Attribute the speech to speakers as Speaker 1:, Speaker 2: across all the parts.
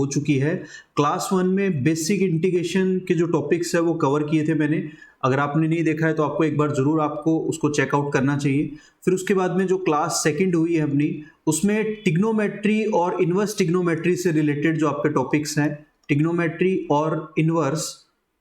Speaker 1: हो चुकी है। क्लास 1 में बेसिक इंटीग्रेशन के जो टॉपिक्स है वो कवर किए थे मैंने। अगर आपने नहीं देखा है तो आपको एक बार जरूर आपको उसको चेकआउट करना चाहिए। फिर उसके बाद में जो क्लास सेकंड हुई है अपनी, उसमें टिग्नोमेट्री और इनवर्स टिग्नोमेट्री से रिलेटेड जो आपके टॉपिक्स हैं, टिग्नोमेट्री और इनवर्स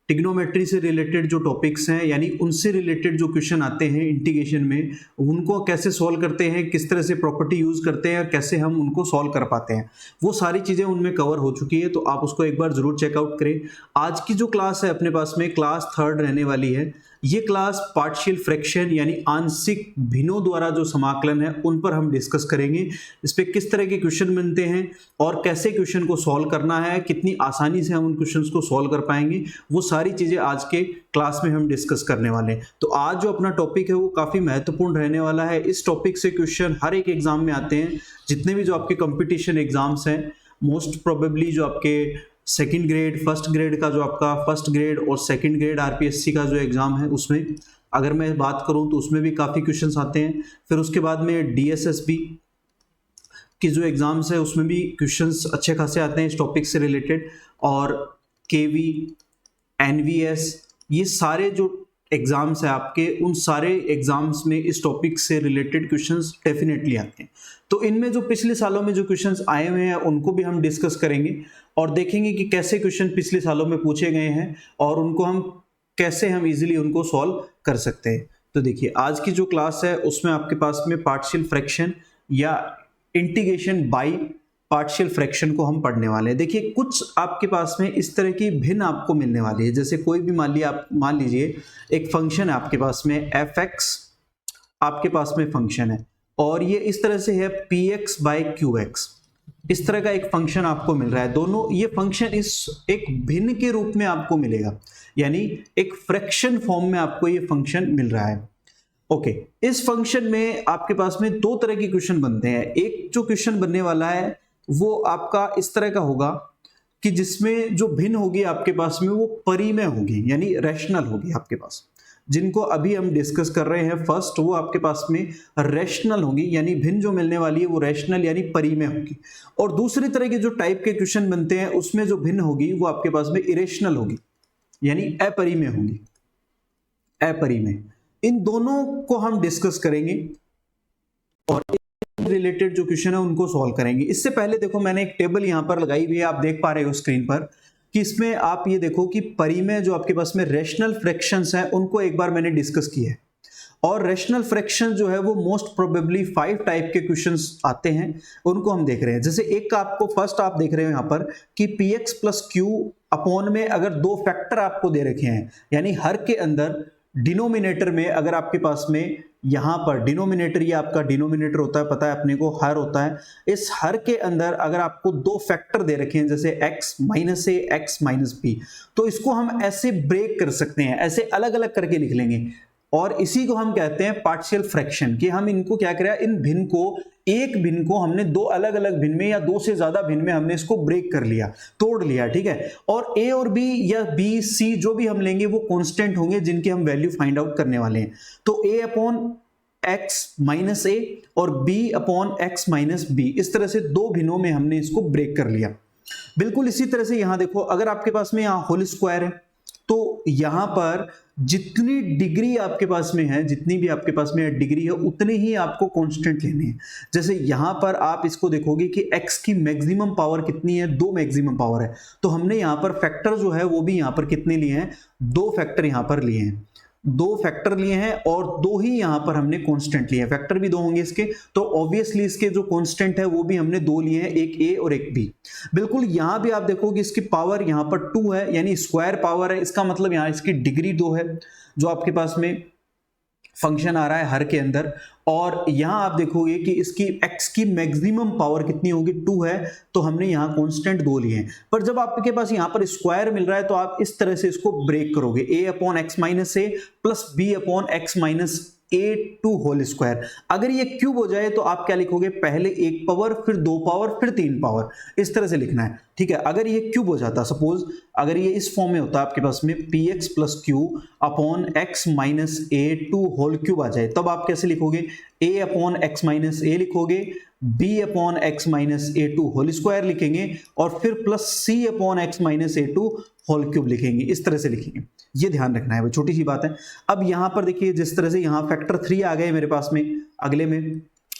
Speaker 1: टिग्नोमेट्री से रिलेटेड जो टॉपिक्स हैं, यानी उनसे रिलेटेड जो क्वेश्चन आते हैं इंटीग्रेशन में, उनको कैसे सॉल्व करते हैं, किस तरह से प्रॉपर्टी यूज करते हैं और कैसे हम उनको सॉल्व कर पाते हैं, वो सारी चीजें उनमें कवर हो चुकी है। तो आप उसको एक बार जरूर चेकआउट करें। आज की जो क्लास है अपने पास में क्लास 3 रहने वाली है। ये क्लास पार्शियल फ्रैक्शन यानी आंशिक भिन्नों द्वारा जो समाकलन है उन पर हम डिस्कस करेंगे। इस पे किस तरह के क्वेश्चन बनते हैं और कैसे क्वेश्चन को सॉल्व करना है, कितनी आसानी से हम उन क्वेश्चंस को सॉल्व कर पाएंगे, वो सारी चीजें आज के क्लास में हम डिस्कस करने वाले हैं। तो आज जो अपना टॉपिक है वो काफी महत्वपूर्ण रहने वाला है। इस टॉपिक से क्वेश्चन हर एक एग्जाम में आते हैं। जितने भी जो आपके कंपटीशन एग्जाम्स हैं, मोस्ट प्रोबेबली जो आपके सेकंड ग्रेड, फर्स्ट ग्रेड का जो आपका फर्स्ट ग्रेड और सेकंड ग्रेड आरपीएससी का जो एग्जाम है उसमें अगर मैं बात करूं तो उसमें भी काफ़ी क्वेश्चंस आते हैं। फिर उसके बाद में डीएसएसबी की जो एग्जाम्स है उसमें भी क्वेश्चंस अच्छे खासे आते हैं इस टॉपिक से रिलेटेड। और केवी, एनवीएस, ये सारे जो एग्जाम्स है आपके, उन सारे एग्जाम्स में इस टॉपिक से रिलेटेड क्वेश्चंस डेफिनेटली आते हैं। तो इनमें जो पिछले सालों में जो क्वेश्चंस आए हुए हैं उनको भी हम डिस्कस करेंगे और देखेंगे कि कैसे क्वेश्चन पिछले सालों में पूछे गए हैं और उनको हम कैसे हम इजीली उनको सॉल्व कर सकते हैं। तो देखिए आज की जो क्लास है उसमें आपके पास में पार्शियल फ्रैक्शन या इंटीग्रेशन बाय पार्शियल फ्रैक्शन को हम पढ़ने वाले हैं। देखिए कुछ आपके पास में इस तरह की भिन्न आपको मिलने वाली है। जैसे कोई भी मान लीजिए एक फंक्शन है आपके पास में एफ एक्स, आपके पास में फंक्शन है और ये इस तरह से है P x by Q x, इस तरह का एक फंक्शन आपको मिल रहा है। दोनों ये फंक्शन इस एक भिन्न के रूप में आपको मिलेगा, यानी एक फ्रैक्शन फॉर्म में आपको ये फंक्शन मिल रहा है। ओके, इस फंक्शन में आपके पास में दो तरह के क्वेश्चन बनते हैं। एक जो क्वेश्चन बनने वाला है वो आपका इस तरह का होगा कि जिसमें जो भिन्न होगी आपके पास में वो परिमेय होगी, यानी रैशनल होगी आपके पास। जिनको अभी हम डिस्कस कर रहे हैं फर्स्ट, वो आपके पास में रैशनल होगी, यानी भिन्न जो मिलने वाली है वो रैशनल यानी परिमेय होगी। और दूसरी तरह के जो टाइप के क्वेश्चन बनते हैं उसमें जो भिन्न होगी वो आपके पास में इरेशनल होगी, यानी अपरिमेय होगी, अपरिमेय। इन दोनों को हम डिस्कस करेंगे और रिलेटेड जो क्वेश्चन है उनको सॉल्व करेंगे। इससे पहले देखो मैंने एक टेबल यहां पर लगाई हुई है, आप देख पा रहे हो स्क्रीन पर कि इसमें आप ये देखो कि परिमेय जो आपके पास में रैशनल फ्रैक्शंस हैं उनको एक बार मैंने डिस्कस किया है। और रैशनल फ्रैक्शन जो है वो मोस्ट प्रोबेबली 5 टाइप के क्वेश्चंस आते हैं, उनको हम देख रहे हैं। जैसे एक का आपको फर्स्ट आप देख रहे हो यहाँ पर कि P x plus Q upon में अगर दो फैक्टर आपको दे रखे हैं, यानी हर के अंदर डिनोमिनेटर में अगर आपके पास में यहां पर डिनोमिनेटर, ये आपका डिनोमिनेटर होता है, पता है अपने को, हर होता है। इस हर के अंदर अगर आपको दो फैक्टर दे रखे हैं जैसे x माइनस ए, x माइनस बी, तो इसको हम ऐसे ब्रेक कर सकते हैं, ऐसे अलग अलग करके लिख लेंगे और इसी को हम कहते हैं पार्शियल फ्रैक्शन। कि हम इनको क्या करें, इन भिन्न को, एक भिन्न को हमने दो अलग अलग भिन्न में या दो से ज्यादा भिन्न में हमने इसको ब्रेक कर लिया, तोड़ लिया, ठीक है। और a और b या b c जो भी हम लेंगे वो कांस्टेंट होंगे जिनकी हम वैल्यू फाइंड आउट करने वाले हैं। तो a upon x minus A और b upon x minus B, इस तरह से दो भिन्नों में हमने इसको ब्रेक कर लिया। बिल्कुल इसी तरह से यहां देखो, अगर आपके पास में यहां होल स्क्वायर है तो यहां पर जितनी डिग्री आपके पास में है, जितनी भी आपके पास में डिग्री है उतने ही आपको कांस्टेंट लेने हैं। जैसे यहां पर आप इसको देखोगे कि x की मैक्सिमम पावर कितनी है, 2 मैक्सिमम पावर है, तो हमने यहां पर फैक्टर जो है वो भी यहां पर कितने लिए हैं, 2 फैक्टर यहां पर लिए हैं, 2 फैक्टर लिए हैं और 2 ही यहां पर हमने कांस्टेंट लिए हैं। फैक्टर भी 2 होंगे इसके, तो ऑब्वियसली इसके जो कांस्टेंट है वो भी हमने 2 लिए हैं, एक a और एक b। बिल्कुल यहां भी आप देखोगे इसकी पावर यहां पर 2 है, यानी स्क्वायर पावर है, इसका मतलब यहां इसकी डिग्री 2 है जो आपके पास में फंक्शन आ रहा है हर के अंदर। और यहां आप देखोगे कि इसकी x की मैक्सिमम पावर कितनी होगी, 2 है, तो हमने यहां कांस्टेंट 2 लिए हैं। पर जब आपके पास यहां पर स्क्वायर मिल रहा है तो आप इस तरह से इसको ब्रेक करोगे, a upon x minus a plus B upon x minus a2 whole square. अगर ये क्यूब हो जाए तो आप क्या लिखोगे, पहले एक पावर, फिर दो पावर, फिर तीन पावर, इस तरह से लिखना है, ठीक है। अगर ये क्यूब हो जाता, सपोज अगर ये इस फॉर्म में होता आपके पास में px plus Q upon x minus a2 whole cube आ जाए, तब आप कैसे लिखोगे, a upon x minus a लिखोगे, b upon x minus a2 whole square लिखेंगे, और फिर plus c upon x minus a2 whole cube लिखेंगे, इस तरह से लिखेंगे। ये ध्यान रखना है, वो छोटी सी बात है। अब यहां पर देखिए, जिस तरह से यहां फैक्टर 3 आ गए मेरे पास में,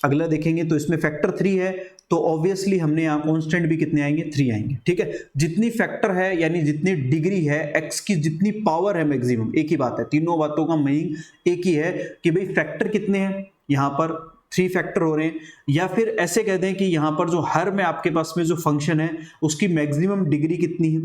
Speaker 1: अगला देखेंगे तो इसमें फैक्टर 3 है, तो ऑब्वियसली हमने यहाँ कांस्टेंट भी कितने आएंगे, 3 आएंगे, ठीक है। जितनी फैक्टर है यानी जितनी डिग्री है x की, जितनी पावर है मैक्सिमम, एक ही बात है, तीनों बातों का मीनिंग एक ही है कि भाई फैक्टर कितने हैं, यहाँ पर 3 फैक्टर हो रहे हैं, या फिर ऐसे कह दें कि यहाँ पर जो हर में आपके पास में जो फंक्शन है उसकी मैक्सिमम डिग्री कितनी है,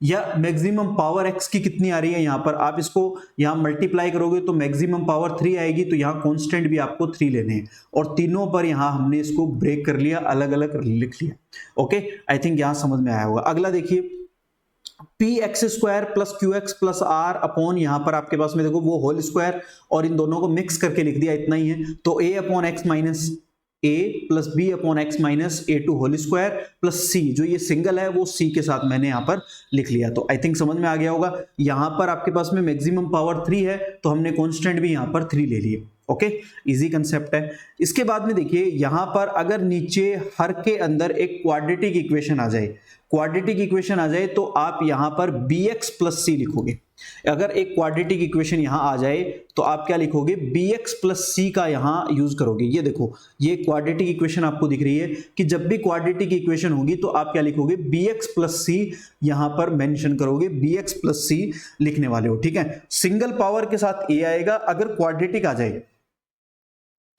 Speaker 1: या मैक्सिमम पावर x की कितनी आ रही है। यहाँ पर आप इसको यहाँ मल्टीप्लाई करोगे तो मैक्सिमम पावर 3 आएगी, तो यहाँ कांस्टेंट भी आपको 3 लेने हैं, और तीनों पर यहाँ हमने इसको ब्रेक कर लिया, अलग अलग लिख लिया। ओके, आई थिंक यहाँ समझ में आया होगा। अगला देखिए, p x square plus q x plus r upon, यहाँ पर आपके पास में देखो वो होल स्क्वायर, और इन दोनों को मिक्स करके लिख दिया, इतना ही है। तो A upon x minus a plus B upon x minus a2 whole square plus c, जो ये सिंगल है वो c के साथ मैंने यहाँ पर लिख लिया। तो आई थिंक समझ में आ गया होगा। यहाँ पर आपके पास में मैक्सिमम पावर 3 है, तो हमने कांस्टेंट भी यहाँ पर 3 ले लिए। ओके, इजी कंसेप्ट है। इसके बाद में देखिए, यहाँ पर अगर नीचे हर के अंदर एक क्वाड्रेटिक इक्वेशन आ जाए, तो आप यहाँ पर bx प्लस c लिखोगे। अगर एक क्वाड्रेटिक इक्वेशन यहां आ जाए तो आप क्या लिखोगे, bx प्लस c का यहां यूज करोगे। ये देखो, ये क्वाड्रेटिक इक्वेशन आपको दिख रही है कि जब भी क्वाड्रेटिक इक्वेशन होगी तो आप क्या लिखोगे, bx प्लस c यहां पर मेंशन करोगे, bx प्लस c लिखने वाले हो, ठीक है। सिंगल पावर के साथ a आएगा। अगर क्वाड्रेटिक आ जाए,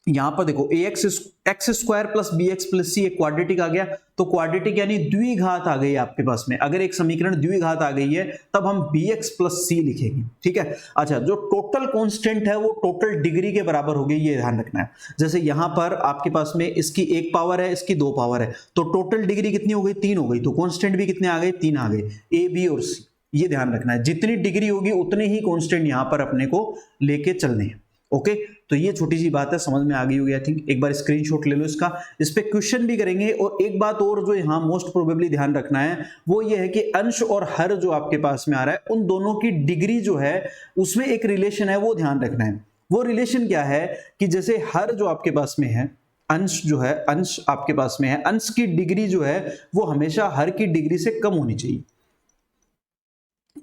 Speaker 1: यहां पर देखो X square plus B X plus C, एक क्वाड्रेटिक आ गया, तो क्वाड्रेटिक यानी द्विघात आ गई आपके पास में। अगर एक समीकरण द्विघात आ गई है तब हम बी एक्स प्लस सी लिखेंगे, ठीक है। अच्छा, जो टोटल कांस्टेंट है वो टोटल डिग्री के बराबर होगी, ये ध्यान रखना है। जैसे यहां पर आपके पास में इसकी एक पावर है, इसकी दो पावर है, तो टोटल डिग्री कितनी हो गई, 3 हो गई, तो कांस्टेंट भी कितने आ गए, 3 आ गए, ए बी और सी। ये ध्यान रखना है, जितनी डिग्री होगी उतने ही कांस्टेंट यहां पर अपने को लेके चलने हैं। ओके, तो ये छोटी सी बात है, समझ में आ गई होगी आई थिंक। एक बार स्क्रीनशॉट ले लो इसका, इस पे क्वेश्चन भी करेंगे। और एक बात और जो यहाँ मोस्ट प्रोबेबली ध्यान रखना है वो ये है कि अंश और हर जो आपके पास में आ रहा है, उन दोनों की डिग्री जो है उसमें एक रिलेशन है, वो ध्यान रखना है। वो रिलेशन क्या है कि जैसे हर जो आपके पास में है, अंश जो है, अंश आपके पास में है, अंश की डिग्री जो है वो हमेशा हर की डिग्री से कम होनी चाहिए।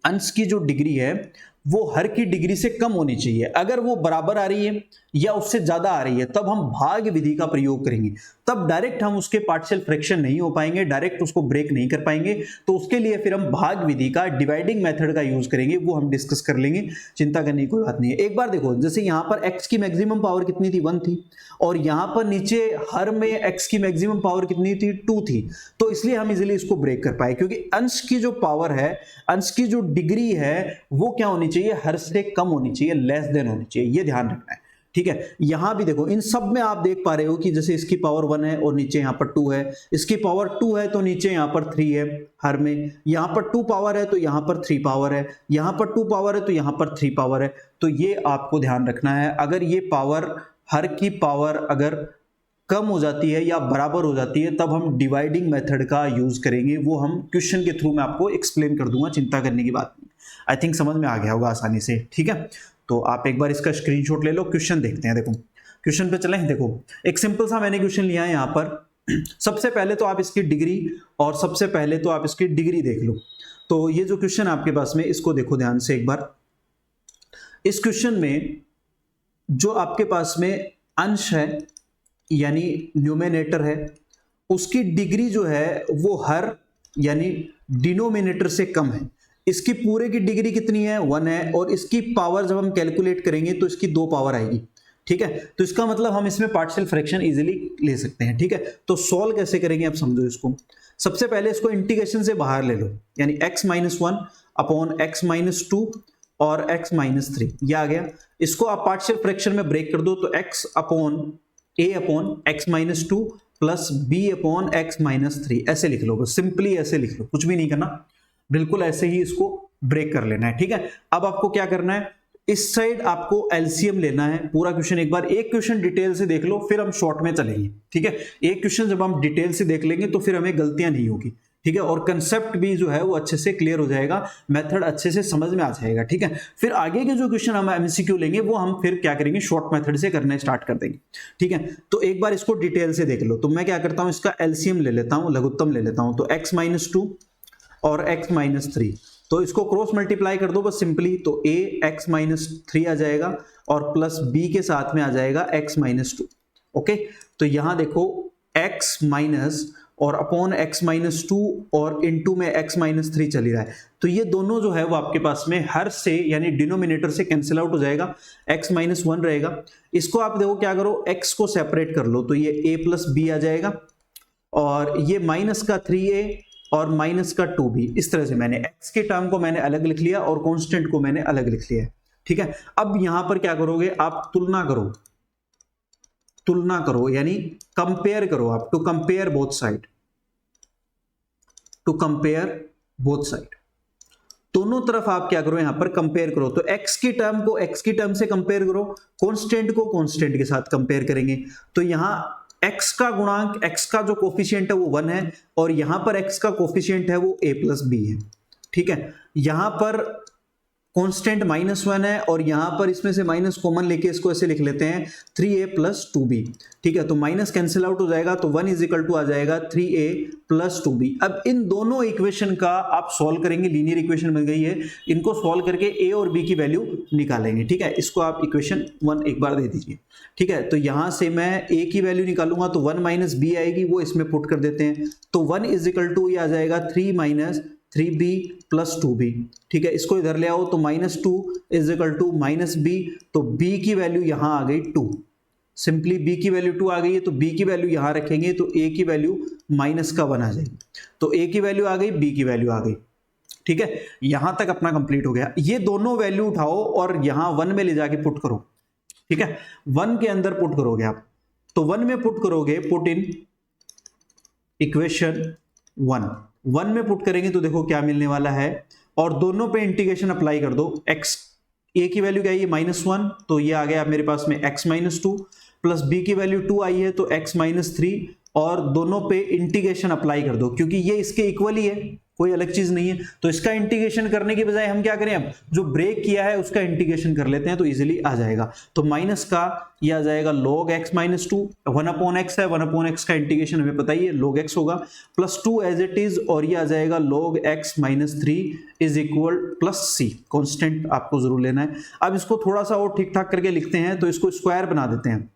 Speaker 1: अंश की जो डिग्री है वो हर की डिग्री से कम होनी चाहिए। अगर वो बराबर आ रही है या उससे ज्यादा आ रही है तब हम भाग विधि का प्रयोग करेंगे, तब डायरेक्ट हम उसके पार्शियल फ्रैक्शन नहीं हो पाएंगे, डायरेक्ट उसको ब्रेक नहीं कर पाएंगे। तो उसके लिए फिर हम भाग विधि का, डिवाइडिंग मेथड का यूज करेंगे, वो हम डिस्कस कर लेंगे, चिंता करने की कोई बात नहीं है। एक बार देखो, जैसे यहाँ पर x की मैक्सिमम पावर कितनी थी, 1 थी, और यहाँ पर नीचे हर में x की मैक्सिमम पावर कितनी थी, 2 थी। तो इसलिए हम इजिली इसको ब्रेक कर पाए, क्योंकि अंश की जो पावर है, अंश की जो डिग्री है वो क्या होनी चाहिए, हर से कम होनी चाहिए, लेस देन होनी चाहिए। ये ध्यान रखना है, ठीक है। यहां भी देखो, इन सब में आप देख पा रहे हो कि जैसे इसकी पावर 1 है और नीचे यहां पर 2 है, इसकी पावर 2 है तो नीचे यहां पर 3 है हर में, यहां पर 2 पावर है तो यहां पर 3 पावर है, यहां पर 2 पावर है तो यहां पर 3 पावर है। तो ये आपको ध्यान रखना है। अगर ये पावर, हर की पावर अगर कम हो जाती है या बराबर हो जाती है, तब हम डिवाइडिंग मेथड का यूज करेंगे। वो हम क्वेश्चन के थ्रू मैं आपको एक्सप्लेन कर दूंगा, चिंता करने की बात नहीं। आई थिंक समझ में आ गया होगा आसानी से, ठीक है। तो आप एक बार इसका स्क्रीनशॉट ले लो, क्वेश्चन देखते हैं। देखो क्वेश्चन पे चलें। देखो एक सिंपल सा मैंने क्वेश्चन लिया है यहाँ पर। सबसे पहले तो आप इसकी डिग्री, और सबसे पहले तो आप इसकी डिग्री देख लो। तो ये जो क्वेश्चन आपके पास में, इसको देखो ध्यान से एक बार। इस क्वेश्चन में जो आपके पास में अंश है यानी न्यूमेरेटर है, उसकी डिग्री जो है वो हर यानी डिनोमिनेटर से कम है। इसकी पूरे की डिग्री कितनी है, 1 है, और इसकी पावर जब हम कैलकुलेट करेंगे तो इसकी 2 पावर आएगी, ठीक है। तो इसका मतलब हम इसमें पार्शियल फ्रैक्शन इजीली ले सकते हैं, ठीक है। तो सॉल्व कैसे करेंगे आप समझो इसको। सबसे पहले इसको इंटीग्रेशन से बाहर ले लो, यानी x minus 1 upon x minus 2 और x माइनस 3, यह आ गया। इसको आप पार्शियल फ्रैक्शन में ब्रेक कर दो तो x upon a upon x minus 2 plus b upon x minus 3, ऐसे लिख लो, बस सिंपली ऐसे लिख लो, कुछ भी नहीं करना, बिल्कुल ऐसे ही इसको ब्रेक कर लेना है, ठीक है। अब आपको क्या करना है, इस साइड आपको एलसीएम लेना है। पूरा क्वेश्चन एक बार एक क्वेश्चन डिटेल से देख लो, फिर हम शॉर्ट में चलेंगे, ठीक है। एक क्वेश्चन जब हम डिटेल से देख लेंगे तो फिर हमें गलतियां नहीं होगी, ठीक है, और कंसेप्ट भी जो है वो अच्छे से क्लियर हो जाएगा, मेथड अच्छे से समझ में आ जाएगा, ठीक है। फिर आगे के जो क्वेश्चन हम एमसीक्यू लेंगे वो हम फिर क्या करेंगे, शॉर्ट मेथड से करना स्टार्ट कर देंगे, ठीक है। तो एक बार इसको डिटेल से देख लो। तो मैं क्या करता हूं, इसका एलसीएम ले लेता हूं, लघुत्तम ले लेता हूं। तो x-2 और x-3, तो इसको क्रॉस मल्टीप्लाई कर दो बस सिंपली। तो a x-3 आ जाएगा और प्लस b के साथ में आ जाएगा x-2। ओके, तो यहां देखो x माइनस और अपॉन x-2 और इनटू में x-3 चल ही रहा है। तो ये दोनों जो है वो आपके पास में हर से यानी डिनोमिनेटर से कैंसिल आउट हो जाएगा, x-1 रहेगा। इसको आप देखो क्या करो, x को सेपरेट कर लो, तो ये a प्लस b आ जाएगा और ये माइनस का 3a और माइनस का 2b। इस तरह से मैंने x के टर्म को मैंने अलग लिख लिया और कांस्टेंट को मैंने अलग लिख लिया, ठीक है। अब यहां पर क्या करोगे, आप तुलना करो, तुलना करो यानी कंपेयर करो आप, to compare both side, to compare both side, दोनों तरफ आप क्या करो, यहां पर कंपेयर करो। तो x की टर्म को x की टर्म से कंपेयर करो, कांस्टेंट को कांस्टेंट के साथ कंपेयर करेंगे। तो यहां x का गुणांक, x का जो कोफिशिएंट है वो 1 है और यहां पर x का कोफिशिएंट है वो a प्लस b है, ठीक है। यहां पर कांस्टेंट -1 है और यहां पर इसमें से माइनस कॉमन लेके इसको ऐसे लिख लेते हैं 3a प्लस 2b, ठीक है। तो माइनस कैंसिल आउट हो जाएगा, तो 1 इज इक्वल टू आ जाएगा 3a प्लस 2b। अब इन दोनों इक्वेशन का आप सॉल्व करेंगे, लीनियर इक्वेशन बन गई है, इनको सॉल्व करके a और b की वैल्यू निकालेंगे, ठीक है। इसको आप इक्वेशन 1 एक बार दे दीजिए, ठीक है। तो यहां से मैं a की वैल्यू निकालूंगा तो 1 माइनस b आएगी, वो इसमें पुट कर देते हैं। तो 1 इज इक्वल टू ये आ जाएगा 3 माइनस 3b प्लस 2b, ठीक है। इसको इधर ले आओ तो -2 इज इक्वल टू -b, तो b की वैल्यू यहां आ गई 2, सिंपली b की वैल्यू 2 आ गई है, तो b की वैल्यू यहां रखेंगे तो a की वैल्यू -1 आ जाएगी। तो a की वैल्यू आ गई, b की वैल्यू आ गई, ठीक है। यहां तक अपना कंप्लीट हो गया। ये दोनों वैल्यू उठाओ और यहां 1 में ले जाके पुट करो, ठीक है। 1 के अंदर पुट करोगे आप, तो 1 में पुट करोगे, पुट इन इक्वेशन 1 में पुट करेंगे तो देखो क्या मिलने वाला है, और दोनों पे इंटीग्रेशन अप्लाई कर दो। x a की वैल्यू क्या है, ये -1, तो ये आ गया मेरे पास में x-2 प्लस b की वैल्यू 2 आई है तो x-3, और दोनों पे इंटीग्रेशन अप्लाई कर दो क्योंकि ये इसके इक्वल ही है, कोई अलग चीज नहीं है। तो इसका इंटीग्रेशन करने के बजाय हम क्या करें, अब जो ब्रेक किया है उसका इंटीग्रेशन कर लेते हैं तो इजीली आ जाएगा। तो माइनस का ये आ जाएगा log x-2, 1/x है, 1/x का इंटीग्रेशन हमें पता ही है log x होगा, प्लस 2 एज इट इज, और ये आ जाएगा log x-3 is equal plus c, constant आपको जरूर लेना है। अब इसको थोड़ा सा और ठीक ठाक करके लिखते हैं, तो इसको स्क्वायर बना देते हैं,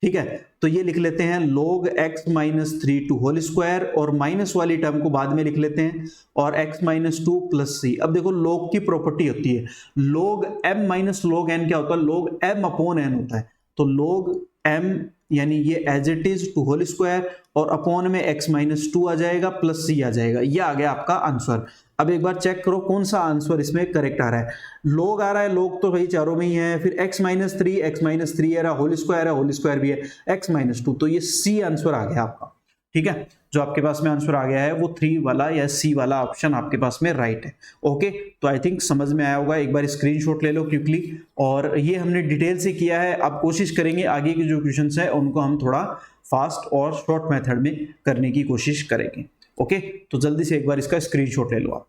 Speaker 1: ठीक है। तो ये लिख लेते हैं log x-3 to whole square, और माइनस वाली टर्म को बाद में लिख लेते हैं, और x-2 प्लस c। अब देखो log की प्रॉपर्टी होती है, log m minus log n क्या होता है, log m अपॉन n होता है। तो log m यानी ये as it is to whole square, और अपॉन में x-2 आ जाएगा प्लस c आ जाएगा। ये आ गया आपका आंसर। अब एक बार चेक करो कौन सा आंसर इसमें करेक्ट आ रहा है। log आ रहा है, log तो भाई चारों में ही है, फिर x-3 है, होल स्क्वायर भी है, x-2, तो ये c आंसर आ गया आपका, ठीक है। जो आपके पास में आंसर आ गया है वो 3 वाला या c वाला ऑप्शन आपके पास में राइट है। ओके, तो आई थिंक समझ में आया होगा। एक बार स्क्रीनशॉट ले लो क्विकली, और ये हमने डिटेल से किया है। अब कोशिश करेंगे आगे के जो क्वेश्चंस है उनको हम थोड़ा फास्ट और शॉर्ट मेथड में करने की कोशिश करेंगे। ओके, तो जल्दी से एक बार इसका स्क्रीनशॉट ले लो आप।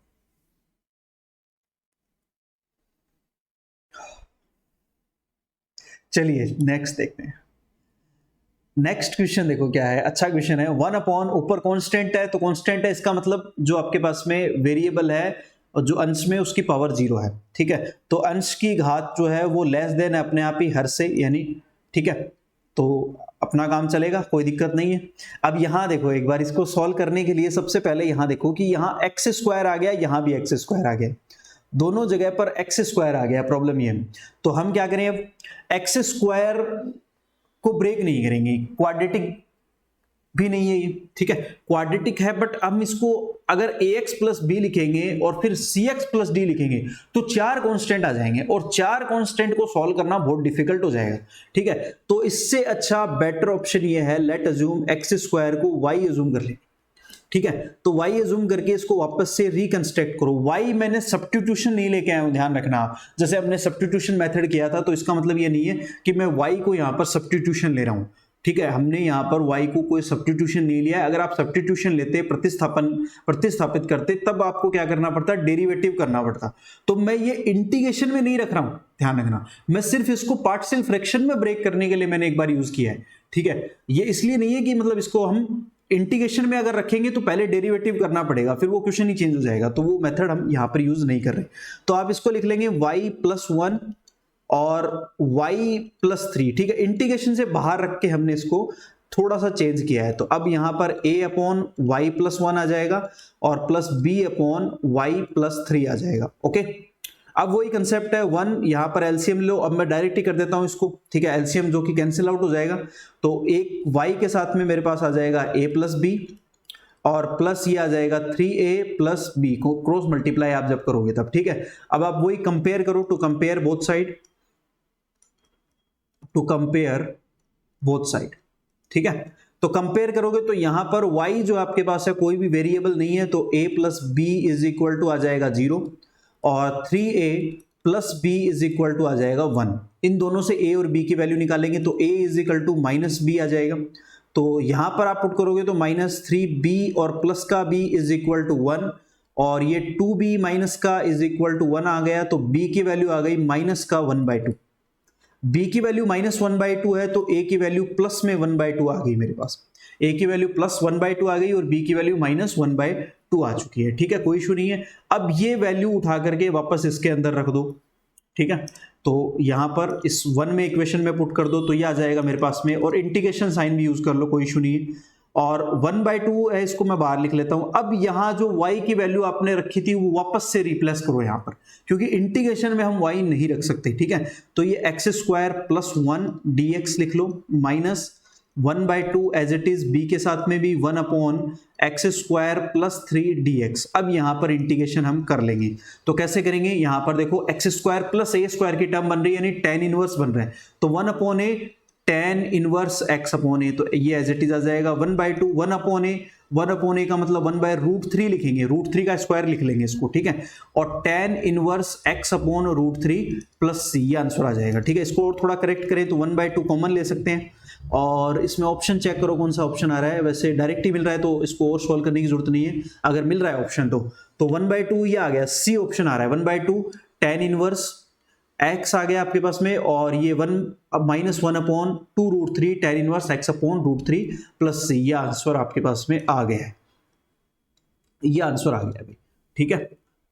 Speaker 1: चलिए नेक्स्ट देखते हैं। नेक्स्ट क्वेश्चन देखो क्या है, अच्छा क्वेश्चन है। 1/, ऊपर कांस्टेंट है, तो कांस्टेंट है इसका मतलब जो आपके पास में वेरिएबल है और जो अंश में उसकी पावर 0 है, ठीक है। तो अंश की घात जो है वो लेस देन है अपने आप ही हर से, यानी ठीक है, तो अपना काम चलेगा, कोई दिक्कत नहीं है। अब यहां देखो एक बार इसको सॉल्व करने के लिए सबसे पहले यहां देखो कि यहां x² आ गया, यहां भी x² आ गया, दोनों जगह पर x² आ गया। प्रॉब्लम ये है, तो हम क्या करें, अब x² को ब्रेक नहीं करेंगे, क्वाड्रेटिक भी नहीं है ये, ठीक है, क्वाड्रेटिक है, बट हम इसको अगर ax प्लस b लिखेंगे और फिर cx प्लस d लिखेंगे तो 4 कांस्टेंट आ जाएंगे, और 4 कांस्टेंट को सॉल्व करना बहुत डिफिकल्ट हो जाएगा, ठीक है। तो इससे अच्छा बेटर ऑप्शन ये है, लेट अज्यूम x² को y अज्यूम कर ले, ठीक है। तो y एज्यूम करके इसको वापस से रिकंस्ट्रक्ट करो। y मैंने सब्स्टिट्यूशन नहीं लेके आया हूं, ध्यान रखना। जैसे हमने सब्स्टिट्यूशन मेथड किया था तो इसका मतलब ये नहीं है कि मैं y को यहां पर सब्स्टिट्यूशन ले रहा हूं, ठीक है। हमने यहां पर y को कोई सब्स्टिट्यूशन नहीं लिया है। अगर आप सब्स्टिट्यूशन लेते, प्रतिस्थापित करते, तब आपको क्या करना पड़ता, डेरिवेटिव करना पड़ता। तो मैं ये इंटीग्रेशन में नहीं रख रहा हूं, ध्यान रखना। मैं सिर्फ इसको पार्शियल फ्रैक्शन में ब्रेक करने के लिए मैंने एक बार यूज किया है, ठीक है। ये इसलिए नहीं है कि मतलब इसको हम इंटीग्रेशन में अगर रखेंगे तो पहले डेरिवेटिव करना पड़ेगा, फिर वो क्वेश्चन ही चेंज हो जाएगा, तो वो मेथड हम यहां पर यूज नहीं कर रहे। तो आप इसको लिख लेंगे y+1 और y+3, ठीक है। इंटीग्रेशन से बाहर रख के हमने इसको थोड़ा सा चेंज किया है। तो अब यहां पर a/y+1 आ जाएगा और प्लस b/y+3 आ जाएगा, ओके। अब वही कंसेप्ट है, 1 यहां पर एलसीएम लो। अब मैं डायरेक्ट ही कर देता हूं इसको, ठीक है। एलसीएम जो कि कैंसिल आउट हो जाएगा, तो एक y के साथ में मेरे पास आ जाएगा a+b और प्लस ये आ जाएगा 3a+b को क्रॉस मल्टीप्लाई आप जब करोगे तब, ठीक है। अब आप वही कंपेयर करो, टू कंपेयर बोथ साइड, ठीक है। तो कंपेयर करोगे तो यहां पर y जो आपके पास है कोई भी वेरिएबल नहीं है, तो a+b इज इक्वल टू आ जाएगा 0 और 3a+b इज इक्वल टू आ जाएगा 1। इन दोनों से a और b की वैल्यू निकालेंगे तो a is equal to -b आ जाएगा। तो यहां पर आप पुट करोगे तो -3b और प्लस का b इज इक्वल टू 1 और ये 2b माइनस का इज इक्वल टू 1 आ गया। तो b की वैल्यू आ गई माइनस का 1/2। b की वैल्यू -1/2 है तो a की वैल्यू प्लस में 1/2 आ गई मेरे पास। a की वैल्यू प्लस 1/2 आ गई और b की वैल्यू -1/2 आ चुकी है, ठीक है। कोई इशू नहीं है। अब ये वैल्यू उठा करके वापस इसके अंदर रख दो, ठीक है। तो यहां पर इस 1 में इक्वेशन में पुट कर दो तो ये आ जाएगा मेरे पास में, और इंटीग्रेशन साइन भी यूज कर लो, कोई इशू नहीं है। और 1/2 है, इसको मैं बाहर लिख लेता हूं। अब यहां जो y की वैल्यू आपने रखी थी वो वापस से रिप्लेस करो यहां पर, क्योंकि इंटीग्रेशन में हम y नहीं रख सकते, ठीक है। तो ये x² + 1 dx लिख लो minus 1/2 as it is, b के साथ में भी 1/x² + 3 dx। अब यहां पर इंटीग्रेशन हम कर लेंगे। तो कैसे करेंगे, यहां पर देखो x² + a² की टर्म बन रही है, यानी tan इनवर्स बन रहा है। तो 1/a tan इनवर्स x/a, तो ये एज इट इज आ जाएगा 1/2 1/a का मतलब 1/√3 लिखेंगे, √3 का स्क्वायर लिख लेंगे इसको, ठीक है। और tan इनवर्स x/√3 + c, ये आंसर आ जाएगा, ठीक है। इसको और थोड़ा करेक्ट करें तो 1/2 कॉमन ले सकते हैं और इसमें ऑप्शन चेक करो कौन सा ऑप्शन आ रहा है। वैसे डायरेक्ट ही मिल रहा है तो इसको और सॉल्व करने की जरूरत नहीं है, अगर मिल रहा है ऑप्शन तो 1/2 ये आ गया, सी ऑप्शन आ रहा है। 1/2 tan इनवर्स x आ गया आपके पास में, और ये -1/2√3 tan इनवर्स x/√3 + c, ये आंसर आपके पास में आ गया है। ये आंसर आ गया भाई, ठीक है।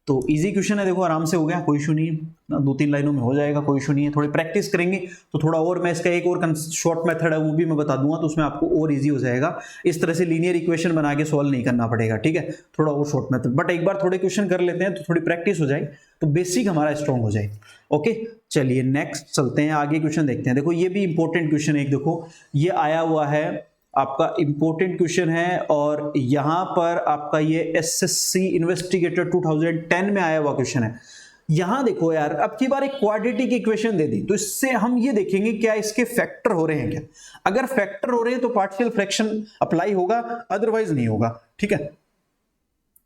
Speaker 1: तो इजी क्वेश्चन है, देखो आराम से हो गया, कोई इशू नहीं है, 2-3 लाइनों में हो जाएगा, कोई इशू नहीं है। थोड़ी प्रैक्टिस करेंगे तो थोड़ा और, मैं इसका एक और शॉर्ट मेथड है वो भी मैं बता दूंगा, तो उसमें आपको और इजी हो जाएगा। इस तरह से लीनियर इक्वेशन बना के सॉल्व नहीं करना पड़ेगा, ठीक है। थोड़ा और शॉर्ट मेथड, बट एक बार थोड़े क्वेश्चन कर लेते हैं तो थोड़ी प्रैक्टिस हो जाए, तो बेसिक हमारा स्ट्रॉन्ग हो जाए। ओके, चलिए नेक्स्ट चलते हैं, आगे क्वेश्चन देखते हैं। देखो ये भी इंपॉर्टेंट क्वेश्चन है, देखो ये आया हुआ है आपका इंपॉर्टेंट क्वेश्चन है, और यहां पर आपका ये एसएससी इन्वेस्टिगेटर 2010 में आया हुआ क्वेश्चन है। यहां देखो यार, अब की बार एक क्वाड्रेटिक इक्वेशन दे दी, तो इससे हम ये देखेंगे क्या इसके फैक्टर हो रहे हैं क्या। अगर फैक्टर हो रहे हैं तो पार्शियल फ्रैक्शन अप्लाई होगा, अदरवाइज नहीं होगा, ठीक है।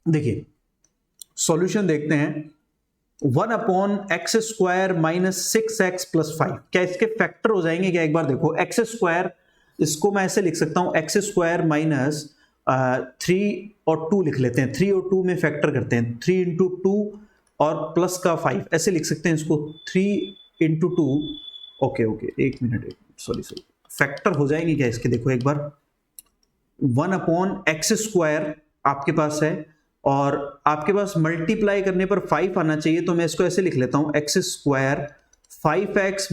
Speaker 1: देखिए सॉल्यूशन देखते हैं। 1/x² - 6x + 5, क्या इसके फैक्टर हो जाएंगे क्या, एक बार देखो। x², इसको मैं ऐसे लिख सकता हूं, x² - 3 और 2 लिख लेते हैं, 3 और 2 में फैक्टर करते हैं, 3 × 2 और प्लस का 5, ऐसे लिख सकते हैं इसको, 3 × 2। ओके, एक मिनट, सॉरी, फैक्टर हो जाएंगे क्या इसके, देखो एक बार। 1/x² आपके पास है और आपके पास मल्टीप्लाई करने पर 5 आना चाहिए, तो मैं इसको ऐसे लिख लेता हूं, x² 5x -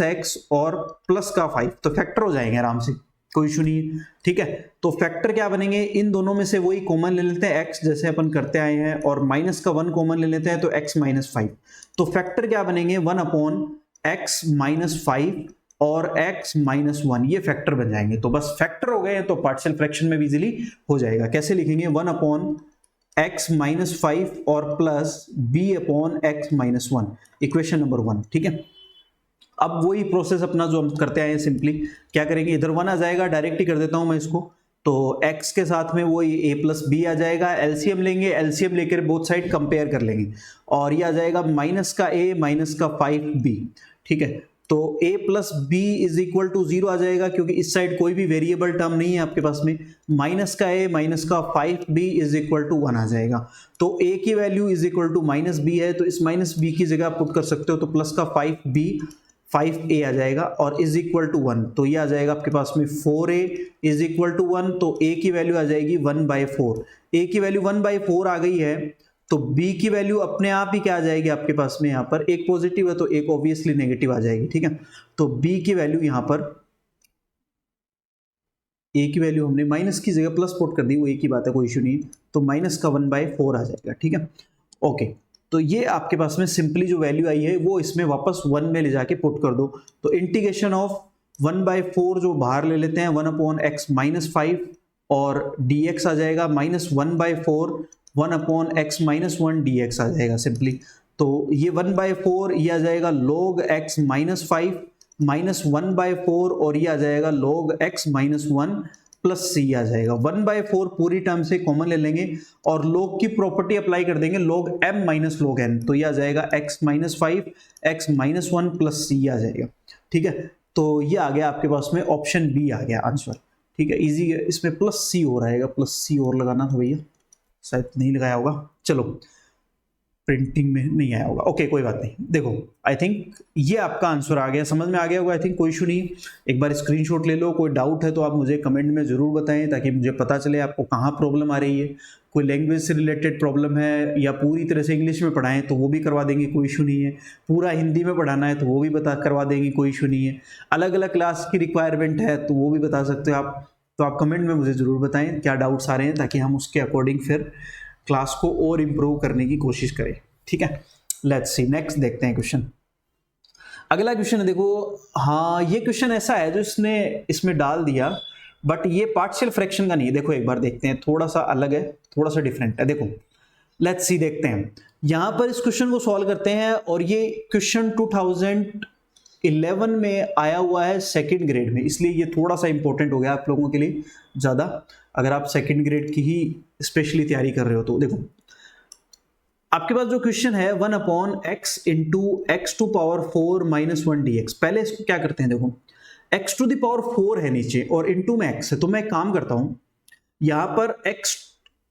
Speaker 1: x और प्लस का 5, तो फैक्टर हो जाएंगे आराम से, कोई इशू नहीं है, ठीक है। तो फैक्टर क्या बनेंगे, इन दोनों में से वही कॉमन ले लेते हैं, x जैसे अपन करते आए हैं, और माइनस का 1 कॉमन ले लेते हैं, तो x - 5। तो फैक्टर क्या बनेंगे, 1/x - 5 और x - 1, ये फैक्टर बन जाएंगे। तो बस फैक्टर हो गए हैं तो पार्शियल फ्रैक्शन में भी इजीली हो जाएगा। कैसे लिखेंगे, 1/x - 5 और प्लस b/x - 1, इक्वेशन नंबर 1, ठीक है। अब वही प्रोसेस अपना जो हम करते आए हैं, सिंपली क्या करेंगे, इधर 1 आ जाएगा, डायरेक्ट ही कर देता हूं मैं इसको, तो x के साथ में वो a प्लस बी आ जाएगा, एलसीएम लेंगे, एलसीएम लेकर बोथ साइड कंपेयर कर लेंगे और ये आ जाएगा माइनस का a माइनस का 5b, ठीक है। तो a plus b is equal to 0 आ जाएगा क्योंकि इस साइड कोई भी वेरिएबल टर्म नहीं है आपके पास में, माइनस का a माइनस का 5b इज इक्वल टू 1 आ जाएगा। तो a की value is equal to minus b है, तो इस माइनस बी की जगह पुट कर सकते हो, तो प्लस का 5b 5a आ जाएगा और इज इक्वल टू 1, तो ये आ जाएगा आपके पास में 4a इज इक्वल टू 1, तो a की वैल्यू आ जाएगी 1/4, a की वैल्यू 1/4 आ गई है, तो b की वैल्यू अपने आप ही क्या आ जाएगी आपके पास में, यहाँ पर एक पॉजिटिव है तो एक ऑब्वियसली नेगेटिव आ जाएगी, ठीक है। तो b की वैल्यू यहाँ पर, a की वैल्यू हमने माइनस की जगह प्लस पुट कर दी, वो एक ही बात है, कोई इशू नहीं, तो माइनस का 1/4 आ जाएगा, ठीक है। ओके, तो ये आपके पास में सिंपली जो वैल्यू आई है वो इसमें वापस 1 में ले जाके पुट कर दो, तो इंटीग्रेशन ऑफ 1/4 जो बाहर ले लेते हैं 1/x माइनस 5 और dx आ जाएगा माइनस 1/4 1/x माइनस 1 dx आ जाएगा सिंपली। तो ये 1/4 ये आ जाएगा log x माइनस 5 माइनस 1/4 और ये आ जाएगा log x minus 1 plus c आ जाएगा। 1/4 पूरी टर्म से कॉमन ले लेंगे और log की प्रॉपर्टी अप्लाई कर देंगे, log m minus log n, तो ये आ जाएगा x minus 5 x minus 1 plus c आ जाएगा, ठीक है। तो ये आ गया आपके पास में ऑप्शन बी आ गया आंसर, ठीक है, इजी है। इसमें प्लस c हो रहेगा, प्लस c और लगाना था भैया, शायद नहीं लगाया होगा, चलो प्रिंटिंग में नहीं आया होगा, ओके कोई बात नहीं। देखो आई थिंक ये आपका आंसर आ गया, समझ में आ गया होगा, आई थिंक कोई इशू नहीं। एक बार स्क्रीनशॉट ले लो, कोई डाउट है तो आप मुझे कमेंट में ज़रूर बताएं ताकि मुझे पता चले आपको कहाँ प्रॉब्लम आ रही है। कोई लैंग्वेज से रिलेटेड प्रॉब्लम है या पूरी तरह से इंग्लिश में पढ़ाएं तो वो भी करवा देंगे, कोई इशू नहीं है। पूरा हिंदी में पढ़ाना है तो वो भी करवा देंगे, कोई इशू नहीं है। अलग अलग क्लास की रिक्वायरमेंट है तो वो भी बता सकते हो आप। तो आप कमेंट में मुझे ज़रूर बताएं क्या डाउट्स आ रहे हैं ताकि हम उसके अकॉर्डिंग फिर क्लास को और इम्प्रूव करने की कोशिश करें, ठीक है। लेट्स सी नेक्स्ट देखते हैं क्वेश्चन। अगला क्वेश्चन है, देखो हाँ ये क्वेश्चन ऐसा है जो इसने इसमें डाल दिया, बट ये पार्शियल फ्रैक्शन का नहीं है। देखो एक बार देखते हैं, थोड़ा सा अलग है, थोड़ा सा डिफरेंट है। देखो लेट्स सी देखते हैं, यहां पर इस क्वेश्चन को सॉल्व करते हैं और ये क्वेश्चन 2011 में आया हुआ है सेकंड ग्रेड में, इसलिए ये थोड़ा सा इंपॉर्टेंट हो गया आप लोगों के लिए ज्यादा, अगर आप सेकंड ग्रेड की ही स्पेशली तैयारी कर रहे हो तो। देखो आपके पास जो क्वेश्चन है 1/x into x to power 4 minus 1 dx। पहले इसको क्या करते हैं, देखो x टू द पावर 4 है नीचे और इंटू में x है, तो मैं काम करता हूं यहां पर x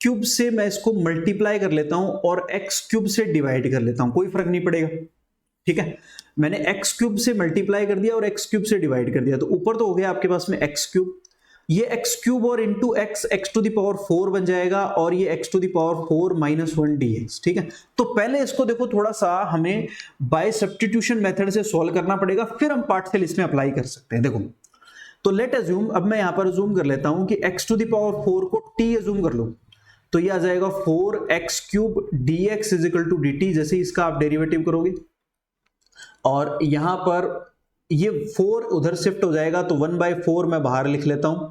Speaker 1: क्यूब से मैं इसको मल्टीप्लाई कर लेता हूं और x क्यूब से डिवाइड कर लेता हूं, कोई फर्क नहीं पड़ेगा, ठीक है। मैंने x क्यूब से मल्टीप्लाई कर दिया और x क्यूब से डिवाइड कर दिया, तो ऊपर तो हो गया आपके पास में x क्यूब, ये x क्यूब और into x x to the power 4 बन जाएगा और ये x to the power 4 minus 1 dx, ठीक है। तो पहले इसको देखो थोड़ा सा हमें बाय सब्स्टिट्यूशन मेथड से सॉल्व करना पड़ेगा, फिर हम पार्शियल इसमें अप्लाई कर सकते हैं। देखो तो लेट अज्यूम, अब मैं यहां पर अज्यूम कर लेता हूं कि x टू द पावर 4 को t अज्यूम कर लो, तो ये आ जाएगा 4x cube dx is equal to dt। जैसे इसका आप डेरिवेटिव करोगे और यहां पर ये 4 उधर शिफ्ट हो जाएगा, तो 1/4 मैं बाहर लिख लेता हूं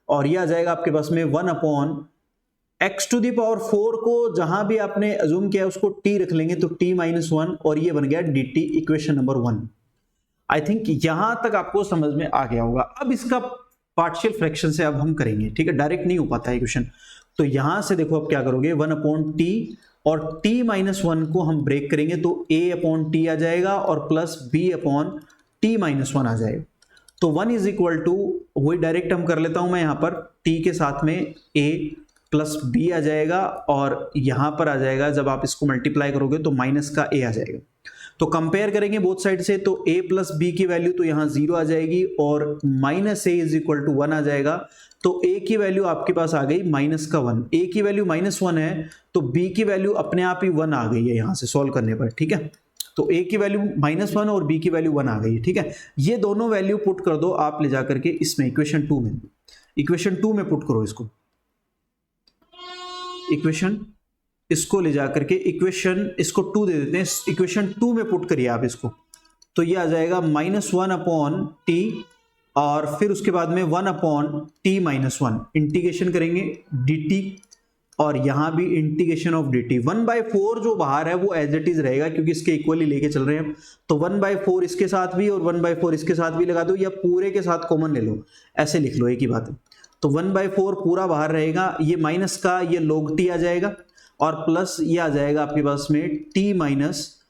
Speaker 1: और ये आ जाएगा आपके पास में 1/x टू द पावर 4 को जहां भी आपने अज्यूम किया उसको t रख लेंगे तो t माइनस 1 और ये बन गया dt, equation number 1। I think यहां तक आपको समझ में आ गया होगा। अब इसका पार्शियल फ्रैक्शन से अब हम करेंगे, ठीक है, डायरेक्ट नहीं हो पाता है क्वेश्चन। तो यहां से देखो अब क्या करोगे, 1/t और t माइनस 1 को हम ब्रेक करेंगे तो a/t आ जाएगा और प्लस b/t माइनस 1 आ जाएगा। तो 1 इज इक्वल टू, वही डायरेक्ट हम कर लेता हूं मैं, यहां पर t के साथ में a प्लस b आ जाएगा और यहां पर आ जाएगा जब आप इसको मल्टीप्लाई करोगे तो माइनस का a आ जाएगा। तो कंपेयर करेंगे बोथ साइड से, तो a प्लस b की वैल्यू तो यहां 0 आ जाएगी और minus a is equal to 1 आ जाएगा। तो a की वैल्यू आपके पास आ गई माइनस का 1, a की वैल्यू माइनस 1 है तो b की वैल्यू अपने आप ही 1 आ गई है यहां से सॉल्व करने पर, ठीक है। तो a की वैल्यू माइनस 1 और b की वैल्यू 1 आ गई है, ठीक है। ये दोनों वैल्यू पुट कर दो आप ले जाकर के इसमें इक्वेशन 2 में, इक्वेशन 2 में पुट करो इसको, इक्वेशन इसको ले जाकर के इक्वेशन इसको 2 दे देते हैं, इक्वेशन 2 में पुट करिए आप इसको, तो ये आ जाएगा -1/t और फिर उसके बाद में 1/t माइनस 1 इंटीग्रेशन करेंगे dt और यहां भी इंटीग्रेशन ऑफ dt। 1/4 जो बाहर है वो एज इट इज रहेगा क्योंकि इसके इक्वली लेके चल रहे हैं, तो 1/4 इसके साथ भी और 1/4 इसके साथ भी लगा दो या पूरे के साथ कॉमन ले लो, ऐसे लिख लो, एक ही बात है। तो 1/4 पूरा बाहर रहेगा, ये माइनस का ये log t आ जाएगा और प्लस ये आ जाएगा आपके पास में t माइनस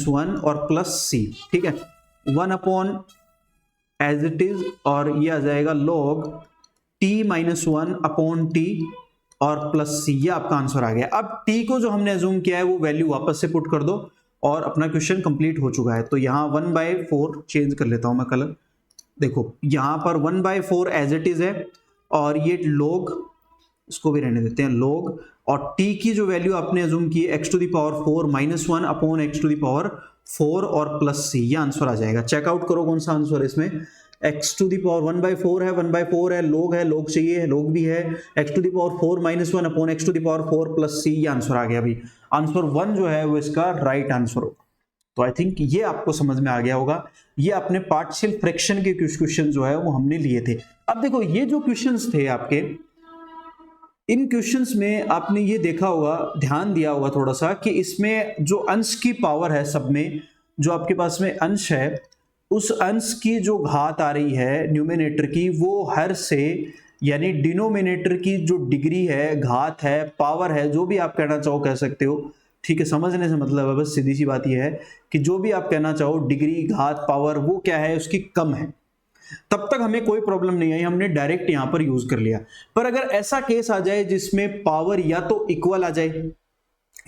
Speaker 1: वन और प्लस c, ठीक है, 1 अपॉन एज इट इज और ये आ जाएगा log t minus one upon T और प्लस सी, ये आपका आंसर आ गया। अब t को जो हमने अज्यूम किया है वो वैल्यू वापस से पुट कर दो और अपना क्वेश्चन कंप्लीट हो चुका है। तो यहाँ 1/4 चेंज कर लेता हूं मैं कलर, देखो यहाँ पर 1/4 एज इट इज है और ये log, इसको भी रहने देते हैं log, और t की जो वैल्यू आपने अज्यूम की है x to the power 4 minus 1 upon x to the power 4 और प्लस c, ये आंसर आ जाएगा। चेकआउट करो कौन सा आंसर है इसमें, x टू दी पावर 1/4 है, 1/4 है, log चाहिए, log भी है, x to the power 4 minus 1 upon x to the power 4 plus c, ये आंसर आ गया। अभी आंसर 1 जो है वो इसका राइट आंसर होगा। तो आई थिंक ये आपको समझ में आ गया होगा। ये अपने पार्शियल फ्रैक्शन के क्वेश्चन जो है वो हमने लिए थे। अब देखो ये जो क्वेश्चंस थे आपके, इन क्वेश्चंस में आपने ये देखा होगा, ध्यान दिया होगा थोड़ा सा, कि इसमें जो अंश की पावर है, सब में जो आपके पास में अंश है, उस अंश की जो घात आ रही है न्यूमिनेटर की, वो हर से यानी डिनोमिनेटर की जो डिग्री है, घात है, पावर है, जो भी आप कहना चाहो कह सकते हो, ठीक है। समझने से मतलब है, बस सीधी सी बात यह है कि जो भी आप कहना चाहो, डिग्री, घात, पावर, वो क्या है, उसकी कम है, तब तक हमें कोई प्रॉब्लम नहीं आई, हमने डायरेक्ट यहां पर यूज कर लिया। पर अगर ऐसा केस आ जाए जिसमें पावर या तो इक्वल आ जाए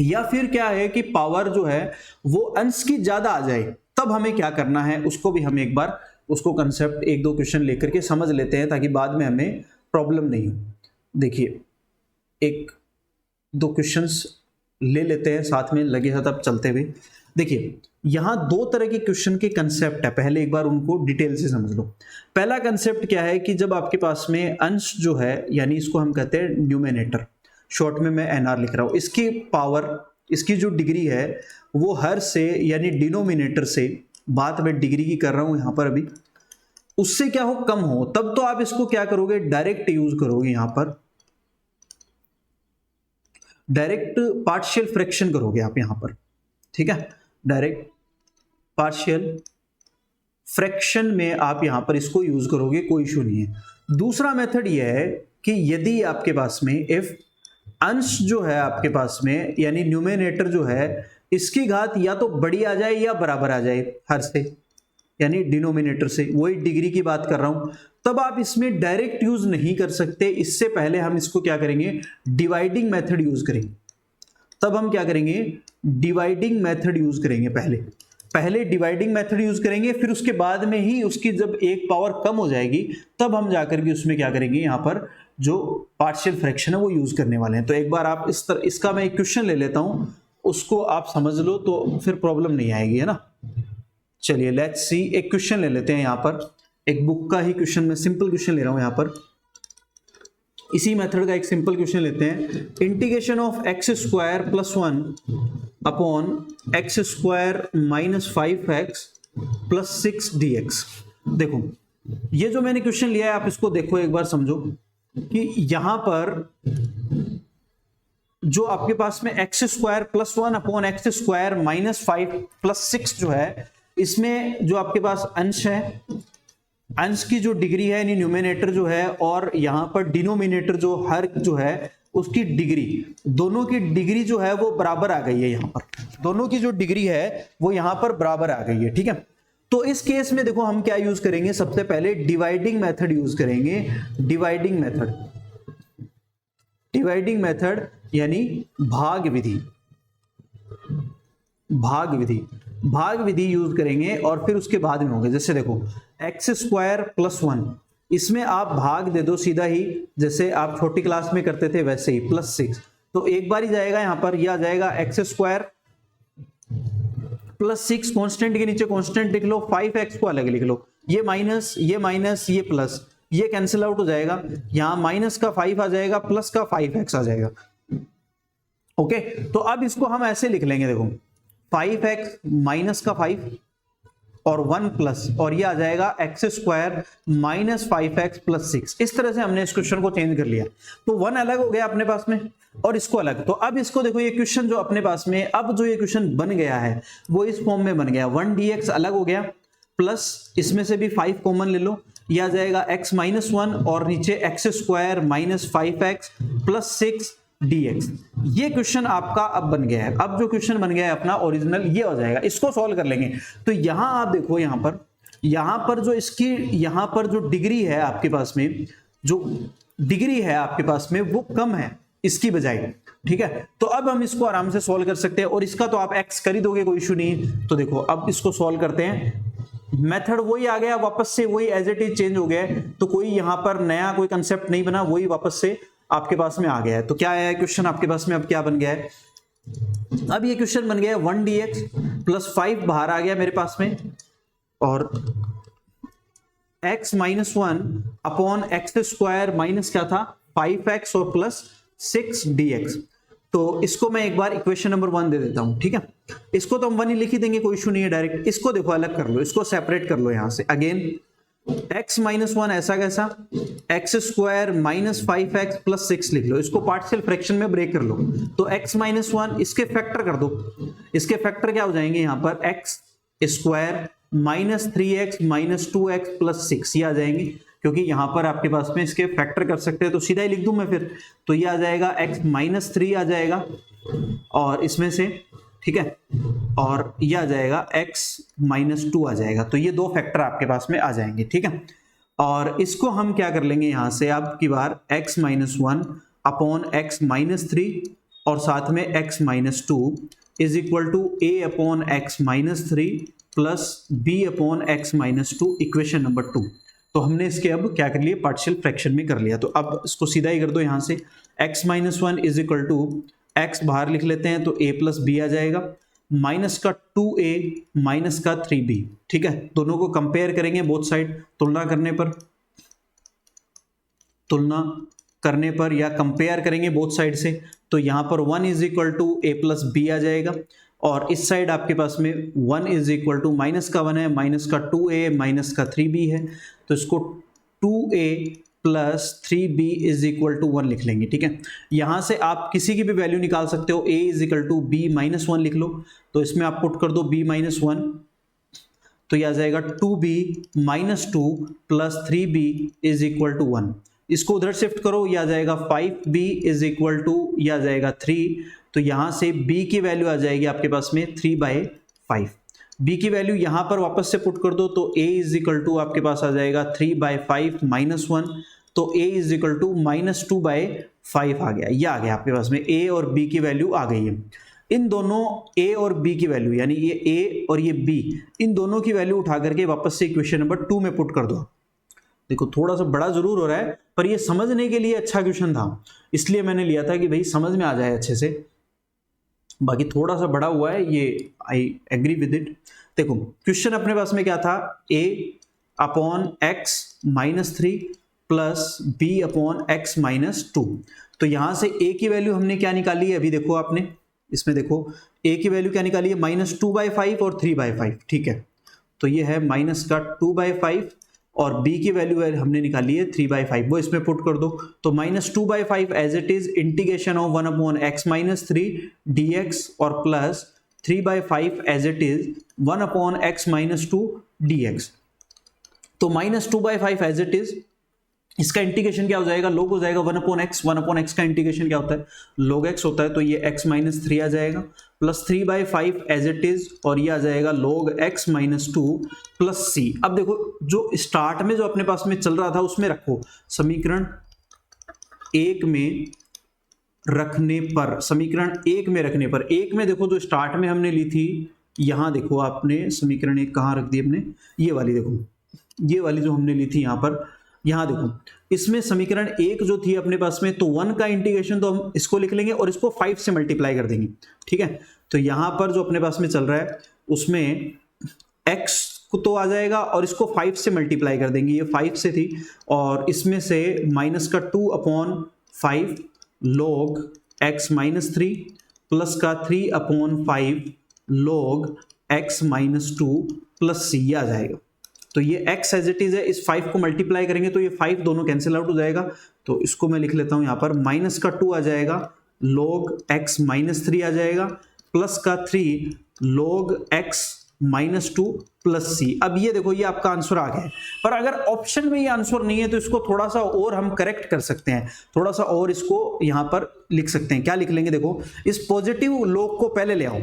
Speaker 1: या फिर क्या है कि पावर जो है वो अंश की ज्यादा आ जाए, तब हमें क्या करना है, उसको भी हम एक बार उसको कंसेप्ट एक दो क्वेश्चन लेकर के समझ लेते हैं, ताकि बाद में हमें प्रॉब्लम नहीं हो। देखिए एक दो क्वेश्चंस ले लेते हैं साथ में, लगे साथ अब चलते हुए। देखिए यहां दो तरह के क्वेश्चन के कंसेप्ट है, पहले एक बार उनको डिटेल से समझ लो। पहला कंसेप्ट क्या है कि जब आपके पास में अंश जो है, यानी इसको हम कहते हैं न्यूमिनेटर, शॉर्ट में मैं एनआर लिख रहा हूं, इसकी पावर, इसकी जो डिग्री है वो हर से यानी डिनोमिनेटर से, बात मैं डिग्री की कर रहा हूं यहां पर अभी, उससे क्या हो, कम हो, तब तो आप इसको क्या करोगे, डायरेक्ट यूज करोगे, यहां पर डायरेक्ट पार्शियल फ्रैक्शन करोगे आप यहां पर, ठीक है, डायरेक्ट पार्शियल फ्रैक्शन में आप यहां पर इसको यूज करोगे, कोई इशू नहीं है। दूसरा मेथड यह है कि यदि आपके पास में इफ अंश जो है आपके पास में, यानी न्यूमिनेटर जो है, इसकी घात या तो बड़ी आ जाए या बराबर आ जाए हर से, यानी डिनोमिनेटर से, वही डिग्री की बात कर रहा हूं, तब आप इसमें डायरेक्ट यूज नहीं कर सकते। इससे पहले हम इसको क्या करेंगे, डिवाइडिंग मेथड यूज करेंगे। तब हम क्या करेंगे, डिवाइडिंग मेथड यूज करेंगे, पहले डिवाइडिंग मेथड यूज करेंगे, फिर उसके बाद में ही उसकी जब एक पावर कम हो जाएगी तब हम जाकर के उसमें क्या करेंगे, यहां पर जो पार्शियल फ्रैक्शन है वो यूज करने वाले हैं। तो एक बार आप इस तरह, इसका मैं एक क्वेश्चन ले लेता हूं, उसको आप समझ लो तो फिर प्रॉब्लम नहीं आएगी, है ना। चलिए लेट्स सी, एक क्वेश्चन ले लेते हैं यहां पर, एक बुक का ही क्वेश्चन, मैं सिंपल क्वेश्चन ले रहा हूं यहां पर, इसी मेथड का एक सिंपल क्वेश्चन लेते हैं। Integration of x square plus 1 upon x square minus 5x plus 6 dx। देखो ये जो मैंने क्वेश्चन लिया है, आप इसको देखो एक बार, समझो कि यहां पर जो आपके पास में x square plus 1 upon x square minus 5 plus 6 जो है, इसमें जो आपके पास अंश है, अंश की जो डिग्री है यानी न्यूमिनेटर जो है, और यहां पर डिनोमिनेटर जो हर जो है उसकी डिग्री, दोनों की डिग्री जो है वो बराबर आ गई है। यहां पर दोनों की जो डिग्री है वो यहां पर बराबर आ गई है, ठीक है। तो इस केस में देखो हम क्या यूज करेंगे, सबसे पहले डिवाइडिंग मेथड यूज करेंगे। डिवाइडिंग मेथड यानी भाग विधि यूज करेंगे, और फिर उसके बाद में होंगे, जैसे देखो एक्स स्क्वायर प्लस 1, इसमें आप भाग दे दो सीधा ही, जैसे आप छोटी क्लास में करते थे वैसे ही, प्लस 6, तो एक बार ही जाएगा यहां पर, यह आ जाएगा एक्स स्क्वायर प्लस 6, कॉन्स्टेंट के नीचे कॉन्स्टेंट लिख लो, 5x को अलग लिख लो, ये माइनस ये प्लस, ये कैंसिल आउट हो जाएगा, यहां माइनस का 5 आ जाएगा, प्लस का 5x आ जाएगा। ओके, तो अब इसको हम ऐसे लिख लेंगे, देखो 5x माइनस का 5 और 1 प्लस, और ये आ जाएगा x square minus 5x plus 6। इस तरह से हमने इस क्वेश्चन को चेंज कर लिया, तो 1 अलग हो गया अपने पास में और इसको अलग। तो अब इसको देखो, ये क्वेश्चन जो अपने पास में, अब जो ये क्वेश्चन बन गया है वो इस फॉर्म में बन गया, 1 dx अलग हो गया, प्लस इसमें से भी 5 कॉमन ले लो, ये आ जाएगा x माइनस 1 और नीचे x square minus 5x plus 6 dx। ये क्वेश्चन आपका अब बन गया है। अब जो क्वेश्चन बन गया है अपना ओरिजिनल ये हो जाएगा, इसको सॉल्व कर लेंगे। तो यहां आप देखो, यहां पर जो इसकी यहां पर जो डिग्री है आपके पास में, जो डिग्री है आपके पास में वो कम है इसकी बजाय, ठीक है। तो अब हम इसको आराम से सॉल्व कर सकते हैं और इसका तो आप x कर ही दोगे, कोई इशू नहीं। तो देखो अब इसको सॉल्व करते हैं, मेथड वही आ गया, वापस से वही एज इट इज चेंज हो गया है। तो कोई यहां पर नया कोई कंसेप्ट नहीं बना, वही वापस से आपके पास में आ गया है। तो क्या है क्वेश्चन आपके पास में, अब क्या बन गया है, अब ये क्वेश्चन बन गया है 1 dx प्लस 5 बाहर आ गया मेरे पास में, और x minus 1 upon x square minus क्या था 5x और प्लस 6 dx। तो इसको मैं एक बार इक्वेशन नंबर 1 दे देता हूं, ठीक है। इसको तो हम 1 ही लिख ही देंगे, कोई इशू नहीं है डायरेक्ट। इसको देखो अलग कर लो, इसको सेपरेट कर लो यहां से। अगेन x माइनस 1 ऐसा कैसा, x square minus 5x plus 6 लिख लो, इसको पार्शियल फ्रैक्शन में ब्रेक कर लो। तो x माइनस 1 इसके फैक्टर कर दो, इसके फैक्टर क्या हो जाएंगे यहां पर x square minus 3x minus 2x plus 6 ये आ जाएंगे, क्योंकि यहां पर आपके पास में इसके फैक्टर कर सकते हैं। तो सीधा ही लिख दूं मैं फिर, तो ये आ जाएगा x माइनस 3 आ जाएगा और इसमें से, ठीक है, और ये आ जाएगा x माइनस 2 आ जाएगा। तो ये दो फैक्टर आपके पास में आ जाएंगे, ठीक है। और इसको हम क्या कर लेंगे यहां से, अब की बार x minus 1 upon x minus 3 और साथ में x minus 2 is equal to a upon x minus 3 plus b upon x minus 2 equation number 2। तो हमने इसके अब क्या कर लिया, पार्शियल फ्रैक्शन में कर लिया। तो अब इसको सीधा ही कर दो यहां से, x minus 1 is equal to x बाहर लिख लेते हैं तो a प्लस बी आ जाएगा, माइनस का 2a माइनस का 3b, ठीक है। दोनों को कंपेयर करेंगे बोथ साइड, तुलना करने पर या कंपेयर करेंगे बोथ साइड से। तो यहां पर 1 is equal to a plus B आ जाएगा, और इस साइड आपके पास में 1 इज इक्वल टू माइनस का 1 है, माइनस का 2a माइनस का 3b है। तो इसको 2a plus 3b is equal to 1 लिख लेंगे, ठीक है। यहां से आप किसी की भी वैल्यू निकाल सकते हो, a is equal to b minus 1 लिख लो। तो इसमें आप पुट कर दो b माइनस 1, तो यह आ जाएगा 2b minus 2 plus 3b is equal to 1। इसको उधर शिफ्ट करो, यह आ जाएगा 5b इज इक्वल टू, यह आ जाएगा 3। तो यहां से b की वैल्यू आ जाएगी आपके पास में 3/5। b की वैल्यू यहां पर वापस से पुट कर दो, तो a इज इक्वल टू आपके पास आ जाएगा 3/5 माइनस 1। तो a is equal to minus 2/5 आ गया, ये आ गया आपके पास में a और b की वैल्यू आ गई है। इन दोनों a और b की वैल्यू, यानी ये a और ये b, इन दोनों की वैल्यू उठा करके वापस से इक्वेशन नंबर 2 में पुट कर दो। देखो थोड़ा सा बड़ा जरूर हो रहा है, पर ये समझने के लिए अच्छा क्वेश्चन था, इसलिए मैंने लिया था कि भाई समझ में आ जाए अच्छे से। बाकी थोड़ा सा बड़ा हुआ है ये, आई एग्री विद इट। देखो क्वेश्चन अपने पास में क्या था, a upon x minus 3 plus B upon x minus 2। तो यहां से a की वैल्यू हमने क्या निकाली है, अभी देखो आपने इसमें देखो a की वैल्यू क्या निकाली है, माइनस 2/5 और 3/5, ठीक है। तो ये है माइनस का 2/5 और b की वैल्यू हमने निकाली है 3/5, वो इसमें पुट कर दो। तो minus 2/5 as it is integration of 1 upon x minus 3 dx और plus 3/5 as it is 1 upon x minus 2 dx। तो माइनस 2/5 एज इट इज, इसका इंटीग्रेशन क्या हो जाएगा, लोग हो जाएगा 1 अपॉन एक्स। 1 अपॉन एक्स का इंटीग्रेशन क्या होता है, लोग एक्स होता है। तो ये x माइनस 3 आ जाएगा प्लस 3/5 एज इट इज, और ये आ जाएगा लोग x माइनस 2 प्लस c। अब देखो जो स्टार्ट में जो अपने पास में चल रहा था उसमें रखो, समीकरण 1 में रखने पर, समीकरण 1 में रखने पर, 1 में देखो जो स्टार्ट में हमने ली थी, यहां देखो आपने समीकरण 1 कहां रख दी हमने, ये वाली देखो, ये वाली जो हमने ली थी यहां पर, यहां देखो इसमें समीकरण 1 जो थी अपने पास में, तो 1 का इंटीग्रेशन तो हम इसको लिख लेंगे और इसको 5 से मल्टीप्लाई कर देंगे, ठीक है। तो यहां पर जो अपने पास में चल रहा है उसमें x को तो आ जाएगा और इसको 5 से मल्टीप्लाई कर देंगे, ये 5 से थी, और इसमें से माइनस का 2 upon 5 log x minus 3 plus का 3 upon 5 log x minus 2 plus c आ जाएगा। तो ये x एज इट इज है, इस 5 को मल्टीप्लाई करेंगे तो ये 5 दोनों कैंसिल आउट हो जाएगा। तो इसको मैं लिख लेता हूं यहां पर, माइनस का 2 आ जाएगा log x माइनस 3 आ जाएगा, प्लस का 3 log x -2 प्लस सी। अब ये देखो ये आपका आंसर आ गया है, पर अगर ऑप्शन में ये आंसर नहीं है तो इसको थोड़ा सा और हम करेक्ट कर सकते हैं, थोड़ा सा और इसको यहां पर लिख सकते हैं। क्या लिख लेंगे, देखो इस पॉजिटिव लॉग को पहले ले आओ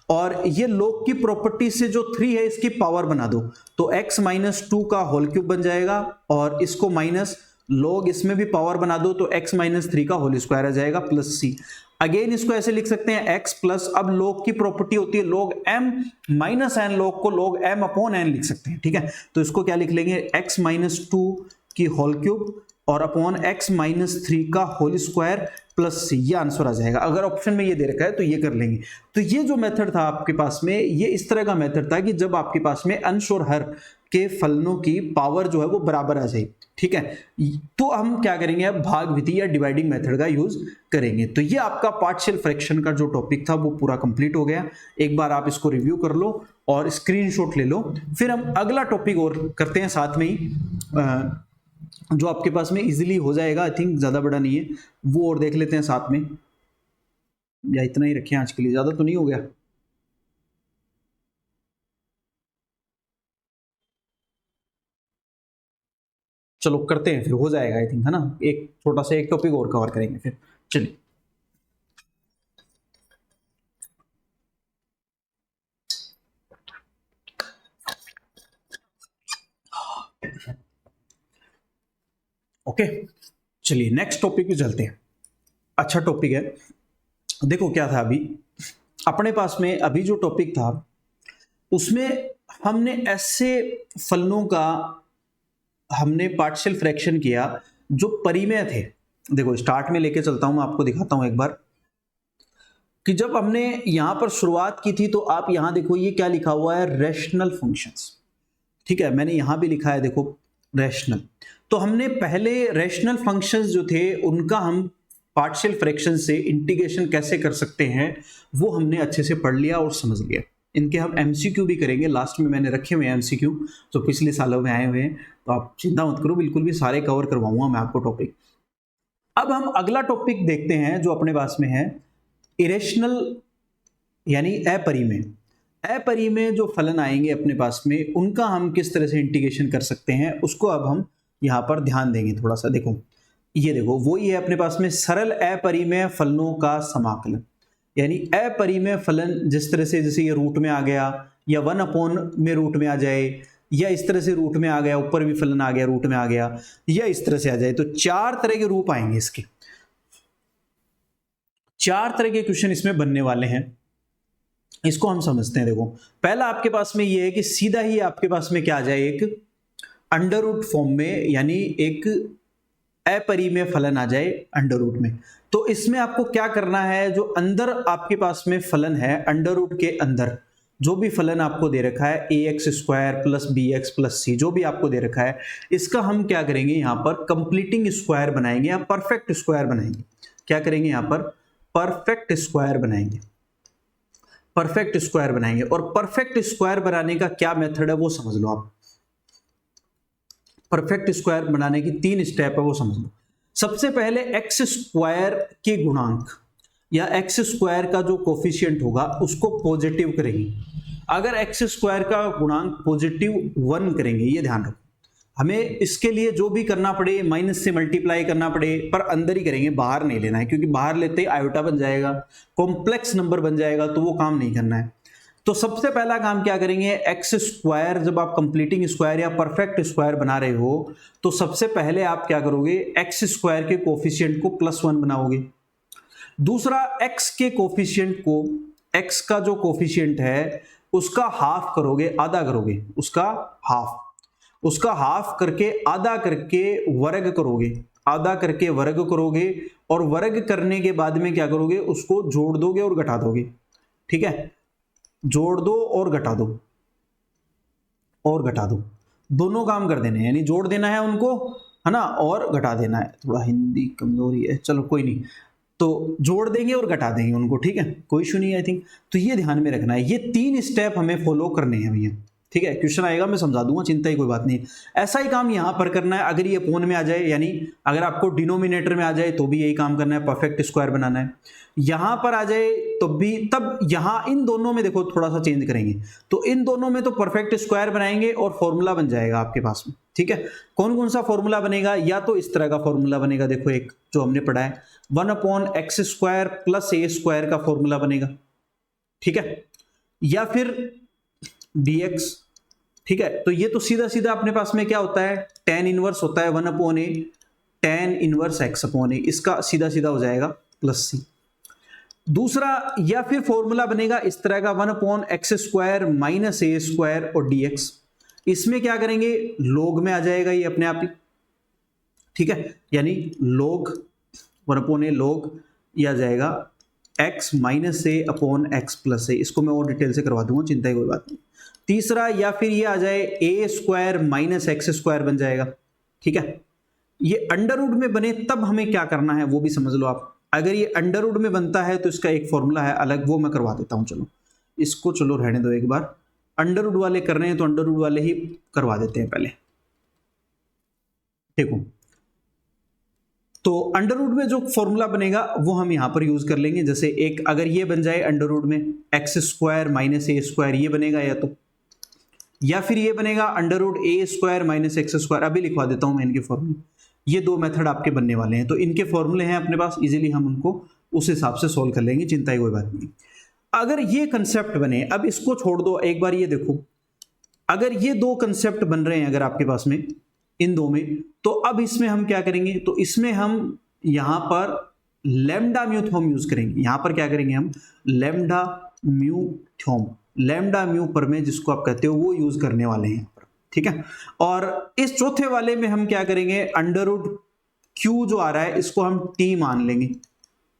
Speaker 1: और ये लॉग की प्रॉपर्टी से जो 3 है इसकी पावर बना दो, तो x - 2 का होल क्यूब बन जाएगा और इसको माइनस लॉग इसमें भी पावर बना दो तो x - 3 का होल स्क्वायर आ जाएगा प्लस सी। अगेन इसको ऐसे लिख सकते हैं x प्लस, अब log की प्रॉपर्टी होती है log m minus n, log को log m अपॉन n लिख सकते हैं, ठीक है। तो इसको क्या लिख लेंगे, x - 2 की होल क्यूब और अपॉन x - 3 का होल स्क्वायर प्लस सी, ये आंसर आ जाएगा। अगर ऑप्शन में ये दे रखा है तो ये कर लेंगे। तो ये जो मेथड था आपके पास में, ये इस तरह का मेथड था कि जब आपके पास में अंश और हर के फलनों की पावर जो है वो बराबर आ जाए, ठीक है, तो हम क्या करेंगे, अब भाग विधि या डिवाइडिंग मेथड का यूज करेंगे। तो ये आपका पार्शियल फ्रैक्शन का जो टॉपिक था वो पूरा कंप्लीट हो गया। एक बार आप इसको रिव्यू कर लो और स्क्रीनशॉट ले लो। फिर हम अगला टॉपिक और करते हैं साथ में ही, जो आपके पास में इजीली हो जाएगा, आई थिंक ज्यादा बड़ा नहीं है, वो और देख लेते हैं साथ में, या इतना ही रखें आज के लिए, ज्यादा तो नहीं हो गया। चलो करते हैं, फिर हो जाएगा आई थिंक, है ना। एक छोटा सा एक टॉपिक और कवर करेंगे फिर, चलिए। ओके, चलिए नेक्स्ट टॉपिक पे चलते हैं। अच्छा टॉपिक है, देखो क्या था अभी अपने पास में, अभी जो टॉपिक था उसमें हमने ऐसे फलनों का हमने पार्शियल फ्रैक्शन किया जो परिमेय थे। देखो स्टार्ट में लेके चलता हूं, मैं आपको दिखाता हूं एक बार कि जब हमने यहां पर शुरुआत की थी तो आप यहां देखो ये क्या लिखा हुआ है, रैशनल फंक्शंस, ठीक है, मैंने यहां भी लिखा है देखो रैशनल। तो हमने पहले रैशनल फंक्शंस जो थे उनका हम पार्शियल फ्रैक्शन से इंटीग्रेशन कैसे कर सकते हैं वो हमने अच्छे से पढ़ लिया और समझ लिया। इनके हम एमसीक्यू भी करेंगे, लास्ट में मैंने रखे हुए हैं एमसीक्यू, तो पिछले सालों में आए हुए हैं, तो आप चिंता मत करो, बिल्कुल भी सारे कवर करवाऊंगा मैं आपको टॉपिक। अब हम अगला टॉपिक देखते हैं जो अपने पास में है, इरेशनल यानी अपरिमेय। अपरिमेय जो फलन आएंगे अपने पास में उनका हम किस तरह से इंटीग्रेशन कर सकते हैं उसको अब हम यहां पर ध्यान देंगे थोड़ा सा। देखो ये देखो वही है अपने पास में, सरल अपरिमेय फलनों का समाकलन, यानी अपरिमेय फलन जिस तरह से, जैसे ये रूट में आ गया या 1 में रूट में आ जाए, या इस तरह से रूट में आ गया, ऊपर भी फलन आ गया रूट में आ गया, या इस तरह से आ जाए, तो 4 तरह के रूप आएंगे इसके, 4 तरह के क्वेश्चन इसमें बनने वाले हैं। इसको हम समझते हैं। देखो पहला आपके पास में ये है कि सीधा ही आपके पास में क्या आ जाए, एक अंडर रूट फॉर्म में, यानी एक अपरिमेय फलन आ जाए अंडर रूट में। तो इसमें आपको क्या करना है, जो अंदर आपके पास में फलन है अंडर रूट के अंदर, जो भी फलन आपको दे रखा है ax² plus bx plus c, जो भी आपको दे रखा है, इसका हम क्या करेंगे यहां पर कंप्लीटिंग स्क्वायर बनाएंगे या परफेक्ट स्क्वायर बनाएंगे। क्या करेंगे यहां पर, परफेक्ट स्क्वायर बनाएंगे, परफेक्ट स्क्वायर बनाएंगे। और परफेक्ट स्क्वायर बनाने का क्या मेथड है वो समझ लो आप। परफेक्ट स्क्वायर बनाने की 3 स्टेप है वो समझ लो। सबसे पहले x² के गुणांक या x² का जो कोफिशिएंट होगा उसको पॉजिटिव करेंगे। अगर x² का गुणांक पॉजिटिव 1 करेंगे, ये ध्यान रखो, हमें इसके लिए जो भी करना पड़े माइनस से मल्टीप्लाई करना पड़े, पर अंदर ही करेंगे, बाहर नहीं लेना है, क्योंकि बाहर लेते ही आयोटा बन जाएगा, कॉम्प्लेक्स नंबर बन जाएगा, तो वो काम नहीं करना है। तो सबसे पहला काम क्या करेंगे, x², जब आप कंप्लीटिंग स्क्वायर या परफेक्ट स्क्वायर बना रहे हो तो सबसे पहले आप क्या करोगे, x² के कोफिशिएंट को +1 बनाओगे। दूसरा x के कोफिशिएंट को, x का जो कोफिशिएंट है उसका हाफ करोगे, आधा करोगे, उसका हाफ करके आधा करके वर्ग करोगे, आधा करके वर्ग करोगे, और वर्ग करने के बाद में क्या करोगे, उसको जोड़ दोगे और घटा दोगे। ठीक है, जोड़ दो और घटा दो, और घटा दो, दोनों काम कर देने हैं, यानी जोड़ देना है उनको, है ना, और घटा देना है। थोड़ा हिंदी कमजोरी है, चलो कोई नहीं, तो जोड़ देंगे और घटा देंगे उनको, ठीक है, कोई इशू नहीं है आई थिंक। तो ये ध्यान में रखना है, ये 3 स्टेप हमें फॉलो करने हैं भैया, ठीक है, क्वेश्चन आएगा मैं समझा दूंगा, चिंता ही कोई बात नहीं। ऐसा ही काम यहां पर करना है, अगर ये अपोन में आ जाए, यानी अगर आपको डिनोमिनेटर में आ जाए तो भी यही काम करना है, परफेक्ट स्क्वायर बनाना है। यहां पर आ जाए तो भी, तब यहां इन दोनों में देखो थोड़ा सा चेंज करेंगे, तो इन दोनों में तो परफेक्ट स्क्वायर बनाएंगे और फॉर्मूला बन जाएगा आपके पास में, ठीक है। कौन कौन सा फॉर्मूला बनेगा, या तो इस तरह का फॉर्मूला बनेगा, देखो एक जो हमने पढ़ा है 1/x² प्लस a² का फॉर्मूला बनेगा, ठीक है, या फिर dx, ठीक है। तो ये तो सीधा सीधा अपने पास में क्या होता है, tan इनवर्स होता है 1/a tan इनवर्स x/a, इसका सीधा सीधा हो जाएगा प्लस c। दूसरा, या फिर फॉर्मूला बनेगा इस तरह का 1/x² माइनस a² और dx, इसमें क्या करेंगे, log में आ जाएगा ये अपने आप ही, ठीक है, यानी log 1/a log ये आ जाएगा x minus a upon x plus a, इसको मैं और डिटेल से करवा दूंगा, चिंता की कोई बात नहीं। तीसरा, या फिर ये आ जाए a² माइनस x² बन जाएगा, ठीक है। ये अंडर रूट में बने तब हमें क्या करना है वो भी समझ लो आप। अगर ये अंडर रूट में बनता है तो इसका एक फॉर्मूला है अलग, वो मैं करवा देता हूं, चलो इसको चलो रहने दो, एक बार अंडर रूट वाले कर रहे हैं तो अंडर रूट वाले ही करवा देते हैं पहले। देखो, तो अंडर रूट में जो फॉर्मूला बनेगा वो हम यहां पर यूज कर लेंगे। जैसे एक अगर ये बन जाए अंडर रूट में x² माइनस a², ये बनेगा, या फिर ये बनेगा under root a² minus x², अभी लिखवा देता हूं मैं इनके फॉर्मूले। ये दो मेथड आपके बनने वाले हैं, तो इनके फॉर्मूले हैं अपने पास, इजीली हम उनको उस हिसाब से सॉल्व कर लेंगे, चिंता की कोई बात नहीं। अगर ये कंसेप्ट बने, अब इसको छोड़ दो, एक बार ये देखो, अगर ये दो कंसेप्ट बन रहे हैं अगर आपके पास में इन दो में, तो अब इसमें हम क्या करेंगे, तो इसमें हम यहां पर लैम्डा म्यू थ्योरम यूज करेंगे। यहां पर क्या करेंगे हम, lambda mu theorem, lambda mu प्रमेय जिसको आप कहते हो, वो यूज करने वाले हैं, ठीक है। और इस चौथे वाले में हम क्या करेंगे, अंडर रूट क्यू जो आ रहा है इसको हम टी मान लेंगे,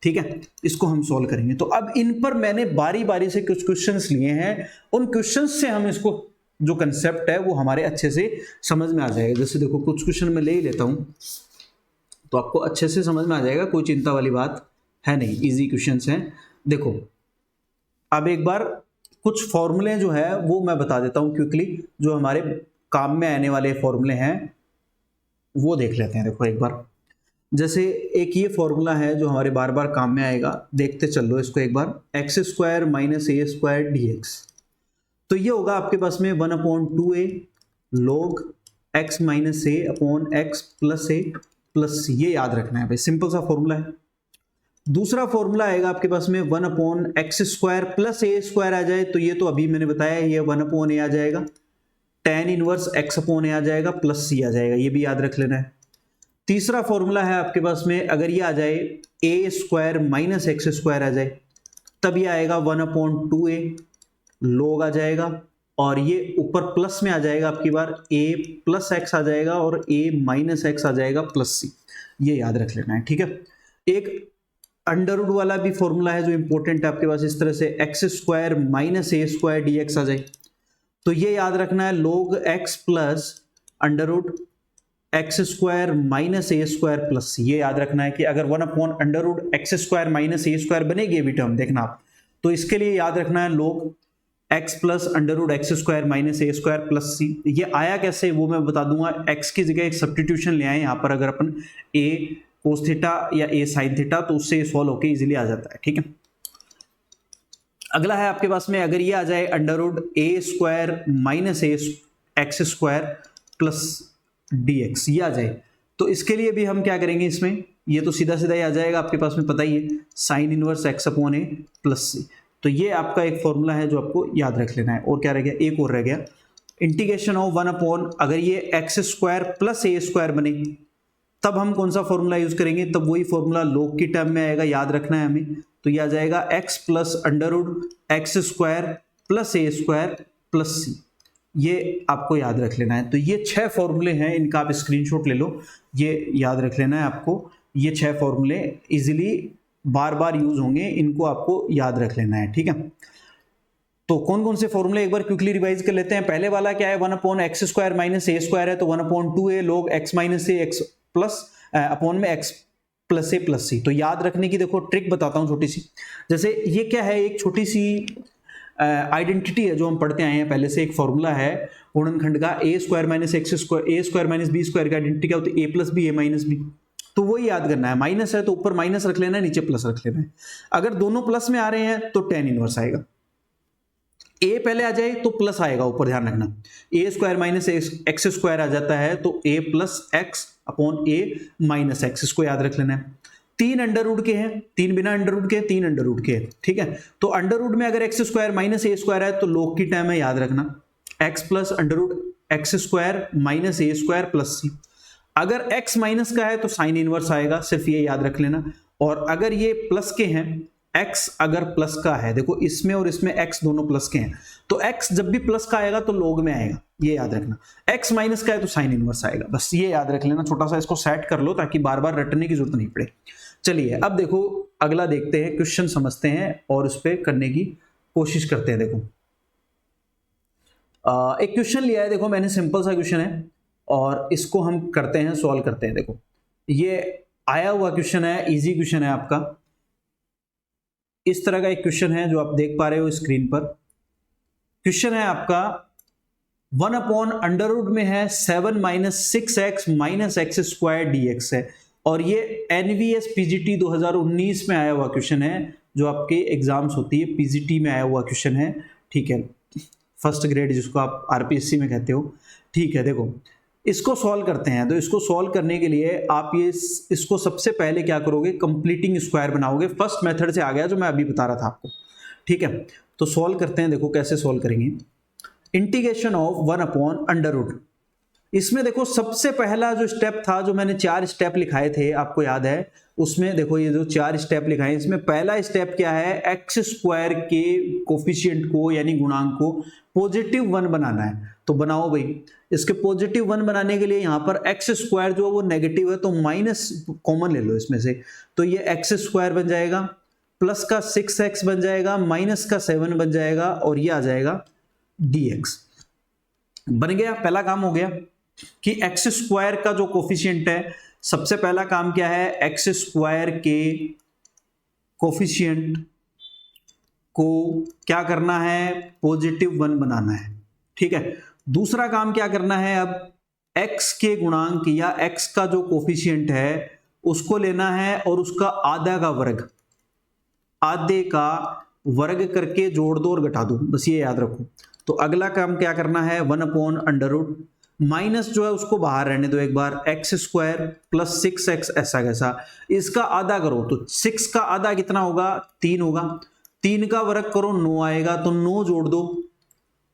Speaker 1: ठीक है, इसको हम सॉल्व करेंगे। तो अब इन पर मैंने बारी बारी से कुछ क्वेश्चंस लिए हैं, उन क्वेश्चंस से हम इसको जो कंसेप्ट है वो हमारे अच्छे से समझ में आ जाएगा। जैसे देखो कुछ क्वेश्चन मैं ले ही लेता हूं तो आपको अच्छे से समझ में आ जाएगा, कोई चिंता वाली बात है नहीं, इजी क्वेश्चंस हैं। देखो अब एक बार कुछ फॉर्मूले जो है वो मैं बता देता हूं क्विकली, जो हमारे काम में आने वाले फॉर्मूले हैं वो देख लेते हैं। देखो एक बार, जैसे एक ये फॉर्मूला है जो हमारे बार बार काम में आएगा, देखते चल लो इसको एक बार, x² माइनस a² dx, तो ये होगा आपके पास में 1/2a log x minus a upon x plus a plus c, ये याद रखना है भाई, सिंपल सा फॉर्मूला है। दूसरा फॉर्मूला आएगा आपके पास में 1/x² प्लस a² आ जाए, तो ये तो अभी मैंने बताया, ये 1/a आ जाएगा, tan इनवर्स x/a आ जाएगा, प्लस c आ जाएगा, ये भी याद रख लेना है। तीसरा फॉर्मूला है आपके पास में, अगर ये आ जाए a² माइनस x² आ जाए, तब ये आएगा 1/2a log आ जाएगा, और ये ऊपर प्लस में आ जाएगा आपकी बार a प्लस x आ जाएगा और a माइनस x आ जाएगा प्लस c, ये याद रख लेना है, ठीक है। एक अंडर रूट वाला भी फॉर्मूला है जो इंपॉर्टेंट है आपके पास, इस तरह से x² माइनस a² dx आ जाए, तो ये याद रखना है log x plus under root x² minus a² plus, ये याद रखना है कि अगर 1/√x² माइनस a² बनेगी भी टर्म, देखना आप, तो इसके लिए याद रखना है log x plus under minus a² plus c। ये आया कैसे वो मैं बता दूंगा, x की जगह एक सब्स्टिट्यूशन ले आए यहाँ पर, अगर अपन a cos थीटा या a sin थीटा, तो उससे सॉल्व होके इजीली आ जाता है, ठीक है। अगला है आपके पास में, अगर ये आ जाए अंडर√a² माइनस x² प्लस dx, ये आ जाए, तो इसके लिए भी हम क्या करेंगे, इसमें ये तो सीधा सीधा ही आ जाएगा आपके पास में, पता ही है, sine inverse x/a plus c। तो ये आपका एक फॉर्मूला है जो आपको याद रख लेना है। और क्या रह गया, एक और रह गया, इंटीग्रेशन ऑफ 1/, अगर ये x² प्लस a² बने तब हम कौन सा फॉर्मूला यूज करेंगे, तब वही फॉर्मूला log की टर्म में आएगा, याद रखना है हमें, तो ये आ जाएगा x plus under plus a² plus c, ये आपको याद रख लेना है। तो ये 6 फॉर्मूले हैं, इनका आप स्क्रीनशॉट ले लो, ये याद रख लेना है आपको, ये 6 फॉर्मूले इजीली बार बार यूज होंगे, इनको आपको याद रख लेना है, ठीक है। तो कौन कौन से फॉर्मूले एक बार क्विकली रिवाइज कर लेते हैं। पहले वाला क्या है, 1/x² माइनस a² है, तो 1/2a log x minus a x plus upon में x plus a plus c। तो याद रखने की देखो ट्रिक बताता हूं छोटी सी, जैसे ये क्या है, एक छोटी सी आइडेंटिटी है जो हम पढ़ते आए हैं पहले से, एक फॉर्मूला है गुणनखंड का ए स्क्वायर माइनस एक्स स्क्वायर, ए स्क्वायर माइनस बी स्क्वायर की आइडेंटिटी क्या होती है, ए प्लस बी ए माइनस बी। तो वही याद करना है, माइनस है तो ऊपर माइनस रख लेना है, नीचे प्लस रख लेना है। अगर दोनों प्लस में आ रहे हैं तो tan इनवर्स आएगा, ए पहले आ जाए तो प्लस आएगा ऊपर, ध्यान रखना। ए स्क्वायर माइनस एक्स स्क्वायर आ जाता है तो ए प्लस एक्स अपॉन ए माइनस एक्स, इसको याद रख लेना है। 3 अंडर रूट के हैं, 3 बिना अंडर रूट के, 3 अंडर रूट के हैं, ठीक है। तो अंडर रूट में अगर X square minus A square है तो लॉग की टर्म है, याद रखना X plus under root X square minus A square plus C. अगर एक्स माइनस का है तो साइन इनवर्स आएगा, सिर्फ ये याद रख लेना। और अगर ये प्लस के हैं, x अगर प्लस का है, देखो इसमें और इसमें x दोनों प्लस के हैं, तो x जब भी प्लस का आएगा तो लॉग में आएगा, ये याद रखना। x माइनस का है तो साइन इनवर्स आएगा, बस ये याद रख लेना। छोटा सा इसको सेट कर लो ताकि बार बार रटने की जरूरत नहीं पड़े। चलिए अब देखो अगला देखते हैं, क्वेश्चन समझते हैं और उस पर करने की कोशिश करते हैं। देखो एक क्वेश्चन लिया है, देखो मैंने, सिंपल सा क्वेश्चन है और इसको हम करते हैं, सॉल्व करते हैं। देखो ये आया हुआ क्वेश्चन है, इजी क्वेश्चन है आपका। इस तरह का एक क्वेश्चन है जो आप देख पा रहे हो स्क्रीन पर। क्वेश्चन है आपका 1 अपॉन अंडर रूट में है 7 minus 6x minus X square dx है, और ये एनवीएस पीजीटी 2019 में आया हुआ क्वेश्चन है, जो आपके एग्जाम्स होती है पीजीटी में आया हुआ क्वेश्चन है, ठीक है, फर्स्ट ग्रेड जिसको आप आरपीएससी में कहते हो, ठीक है। देखो इसको सॉल्व करते हैं, तो इसको सॉल्व करने के लिए आप ये इसको सबसे पहले क्या करोगे, कंप्लीटिंग स्क्वायर बनाओगे। फर्स्ट मेथड से आ गया जो मैं अभी बता रहा था आपको, ठीक है। तो सॉल्व करते हैं, देखो कैसे सॉल्व करेंगे। Integration of 1 upon under root, इसमें देखो सबसे पहला जो स्टेप था, जो मैंने 4 स्टेप लिखाए थे आपको याद है, उसमें देखो ये जो 4 स्टेप लिखाए हैं, इसमें पहला स्टेप क्या है, एक्स स्क्वायर के कोफिशिएंट को यानी गुणांक को +1 बनाना है। तो बनाओ भाई, इसके +1 बनाने के लिए यहाँ पर एक्स स्क्वायर जो है वो नेगेटिव है तो माइनस कॉमन ले लो इसमें से, तो ये एक्स स्क्वायर बन जाएगा, प्लस का 6x बन जाएगा, माइनस का 7 बन जाएगा, और ये आ जाएगा dx। बन गया, पहला काम हो गया कि एक्स स्क्वायर का जो कोफिशिएंट है, सबसे पहला काम क्या है, एक्स स्क्वायर के कोफिशिएंट को क्या करना है, +1 बनाना है, ठीक है। दूसरा काम क्या करना है, अब x के गुणांक या x का जो कोफिशिएंट है उसको लेना है और उसका आधा का वर्ग, आधे का वर्ग करके जोड़ दो और घटा दो, बस ये याद रखो। तो अगला काम क्या करना है, 1 अपॉन अंडर रूट, माइनस जो है उसको बाहर रहने दो एक बार, एक्स स्क्वायर प्लस 6x ऐसा कैसा, इसका आधा करो तो 6 का आधा कितना होगा, 3 होगा, 3 का वर्ग करो 9 आएगा, तो 9 जोड़ दो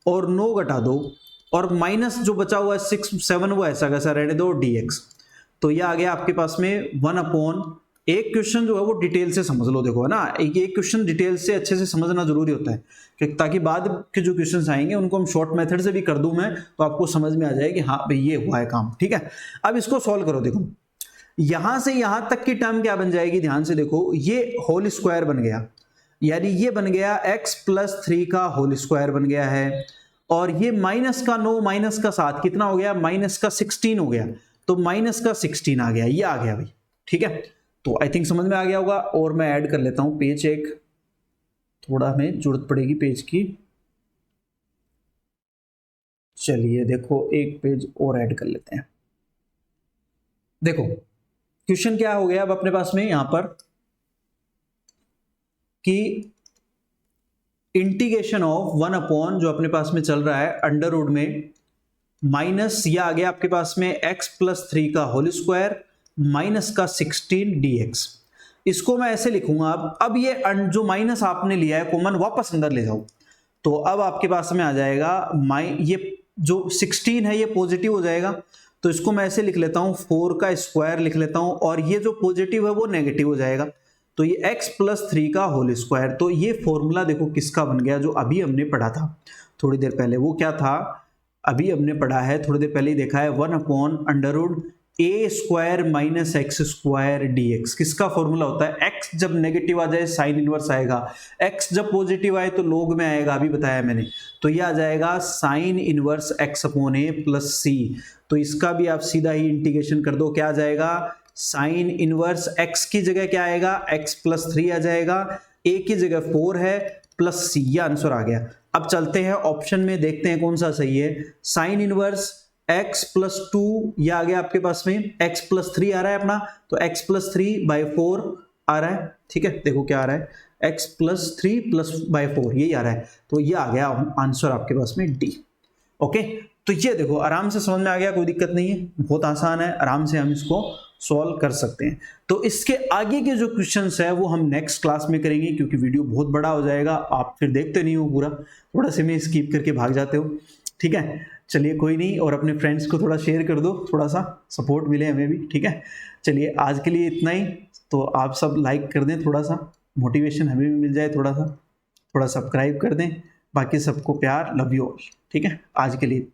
Speaker 1: और 9 घटा दो, और माइनस जो बचा हुआ है 6 7 वो ऐसा कैसा रहने दो dx। तो ये आ गया आपके पास में 1 अपॉन, एक क्वेश्चन जो है वो डिटेल से समझ लो, देखो है ना, एक क्वेश्चन डिटेल से अच्छे से समझना जरूरी होता है, ताकि बाद के जो क्वेश्चंस आएंगे उनको हम शॉर्ट मेथड से भी कर दूं मैं, तो आपको समझ में आ जाए कि हाँ भाई ये हुआ है काम, ठीक है। अब इसको सॉल्व करो, देखो यहां से यहां तक की टर्म क्या बन जाएगी, ध्यान से देखो, ये होल स्क्वायर बन गया, यानी ये बन गया x प्लस 3 का होल स्क्वायर बन गया है, और ये माइनस का 9 माइनस का 7 कितना हो गया, माइनस का 16 हो गया, तो माइनस का 16 आ गया, ये आ गया भाई, ठीक है। तो आई थिंक समझ में आ गया होगा, और मैं ऐड कर लेता हूं पेज, एक थोड़ा हमें जरूरत पड़ेगी पेज की। चलिए देखो एक पेज और ऐड कर लेते हैं। देखो क्वेश्चन क्या हो गया अब अपने पास में यहां पर कि इंटीग्रेशन ऑफ 1 अपॉन जो अपने पास में चल रहा है अंडर रूट में माइनस, यह आ गया आपके पास में x प्लस 3 का होल स्क्वायर माइनस का 16 dx। इसको मैं ऐसे लिखूंगा, अब ये जो माइनस आपने लिया है कॉमन वापस अंदर ले जाओ, तो अब आपके पास में आ जाएगा ये जो 16 है ये पॉजिटिव हो जाएगा, तो इसको मैं ऐसे लिख लेता हूं, 4 का स्क्वायर लिख लेता हूं, और ये जो पॉजिटिव है वो नेगेटिव हो जाएगा, तो ये x प्लस 3 का होल स्क्वायर। तो ये फॉर्मूला देखो किसका बन गया, जो अभी हमने पढ़ा था थोड़ी देर पहले, वो क्या था, अभी हमने पढ़ा है थोड़ी देर पहले ही देखा है, 1 upon under root A square minus X square dx। किसका फॉर्मूला होता है, x जब नेगेटिव आ जाए साइन इनवर्स आएगा, x जब पॉजिटिव आए तो लॉग में आएगा, अभी बताया मैंने, तो ये आ जाएगा साइन इनवर्स x अपॉन ए प्लस सी। तो इसका भी आप सीधा ही इंटीग्रेशन कर दो, क्या आ जाएगा, साइन इनवर्स x की जगह क्या आएगा, x प्लस 3 आ जाएगा, a की जगह 4 है, प्लस सी, ये आंसर आ गया। अब चलते हैं ऑप्शन में, देखते हैं कौन सा सही है। साइन इनवर्स x प्लस 2, ये आ गया आपके पास में, x प्लस 3 आ रहा है अपना, तो x प्लस 3/4 आ रहा है। ठीक है, देखो क्या आ रहा है, x प्लस 3/4 यही आ रहा है, तो ये आ गया आंसर आपके पास में डी। ओके, तो ये देखो आराम से समझ में आ गया, कोई दिक्कत नहीं है, बहुत आसान है, आराम से हम इसको सॉल्व कर सकते हैं। तो इसके आगे के जो क्वेश्चंस है वो हम नेक्स्ट क्लास में करेंगे, क्योंकि वीडियो बहुत बड़ा हो जाएगा, आप फिर देखते नहीं हो पूरा, थोड़ा से में स्किप करके भाग जाते हो। ठीक है, चलिए कोई नहीं, और अपने फ्रेंड्स को थोड़ा शेयर कर दो, थोड़ा सा सपोर्ट मिले हमें भी। ठीक है, चलिए आज के लिए इतना ही, तो आप सब लाइक कर दें, थोड़ा सा मोटिवेशन हमें भी मिल जाए, थोड़ा सब्सक्राइब कर दें, बाकी सबको प्यार, लव यू ऑल। ठीक है, आज के लिए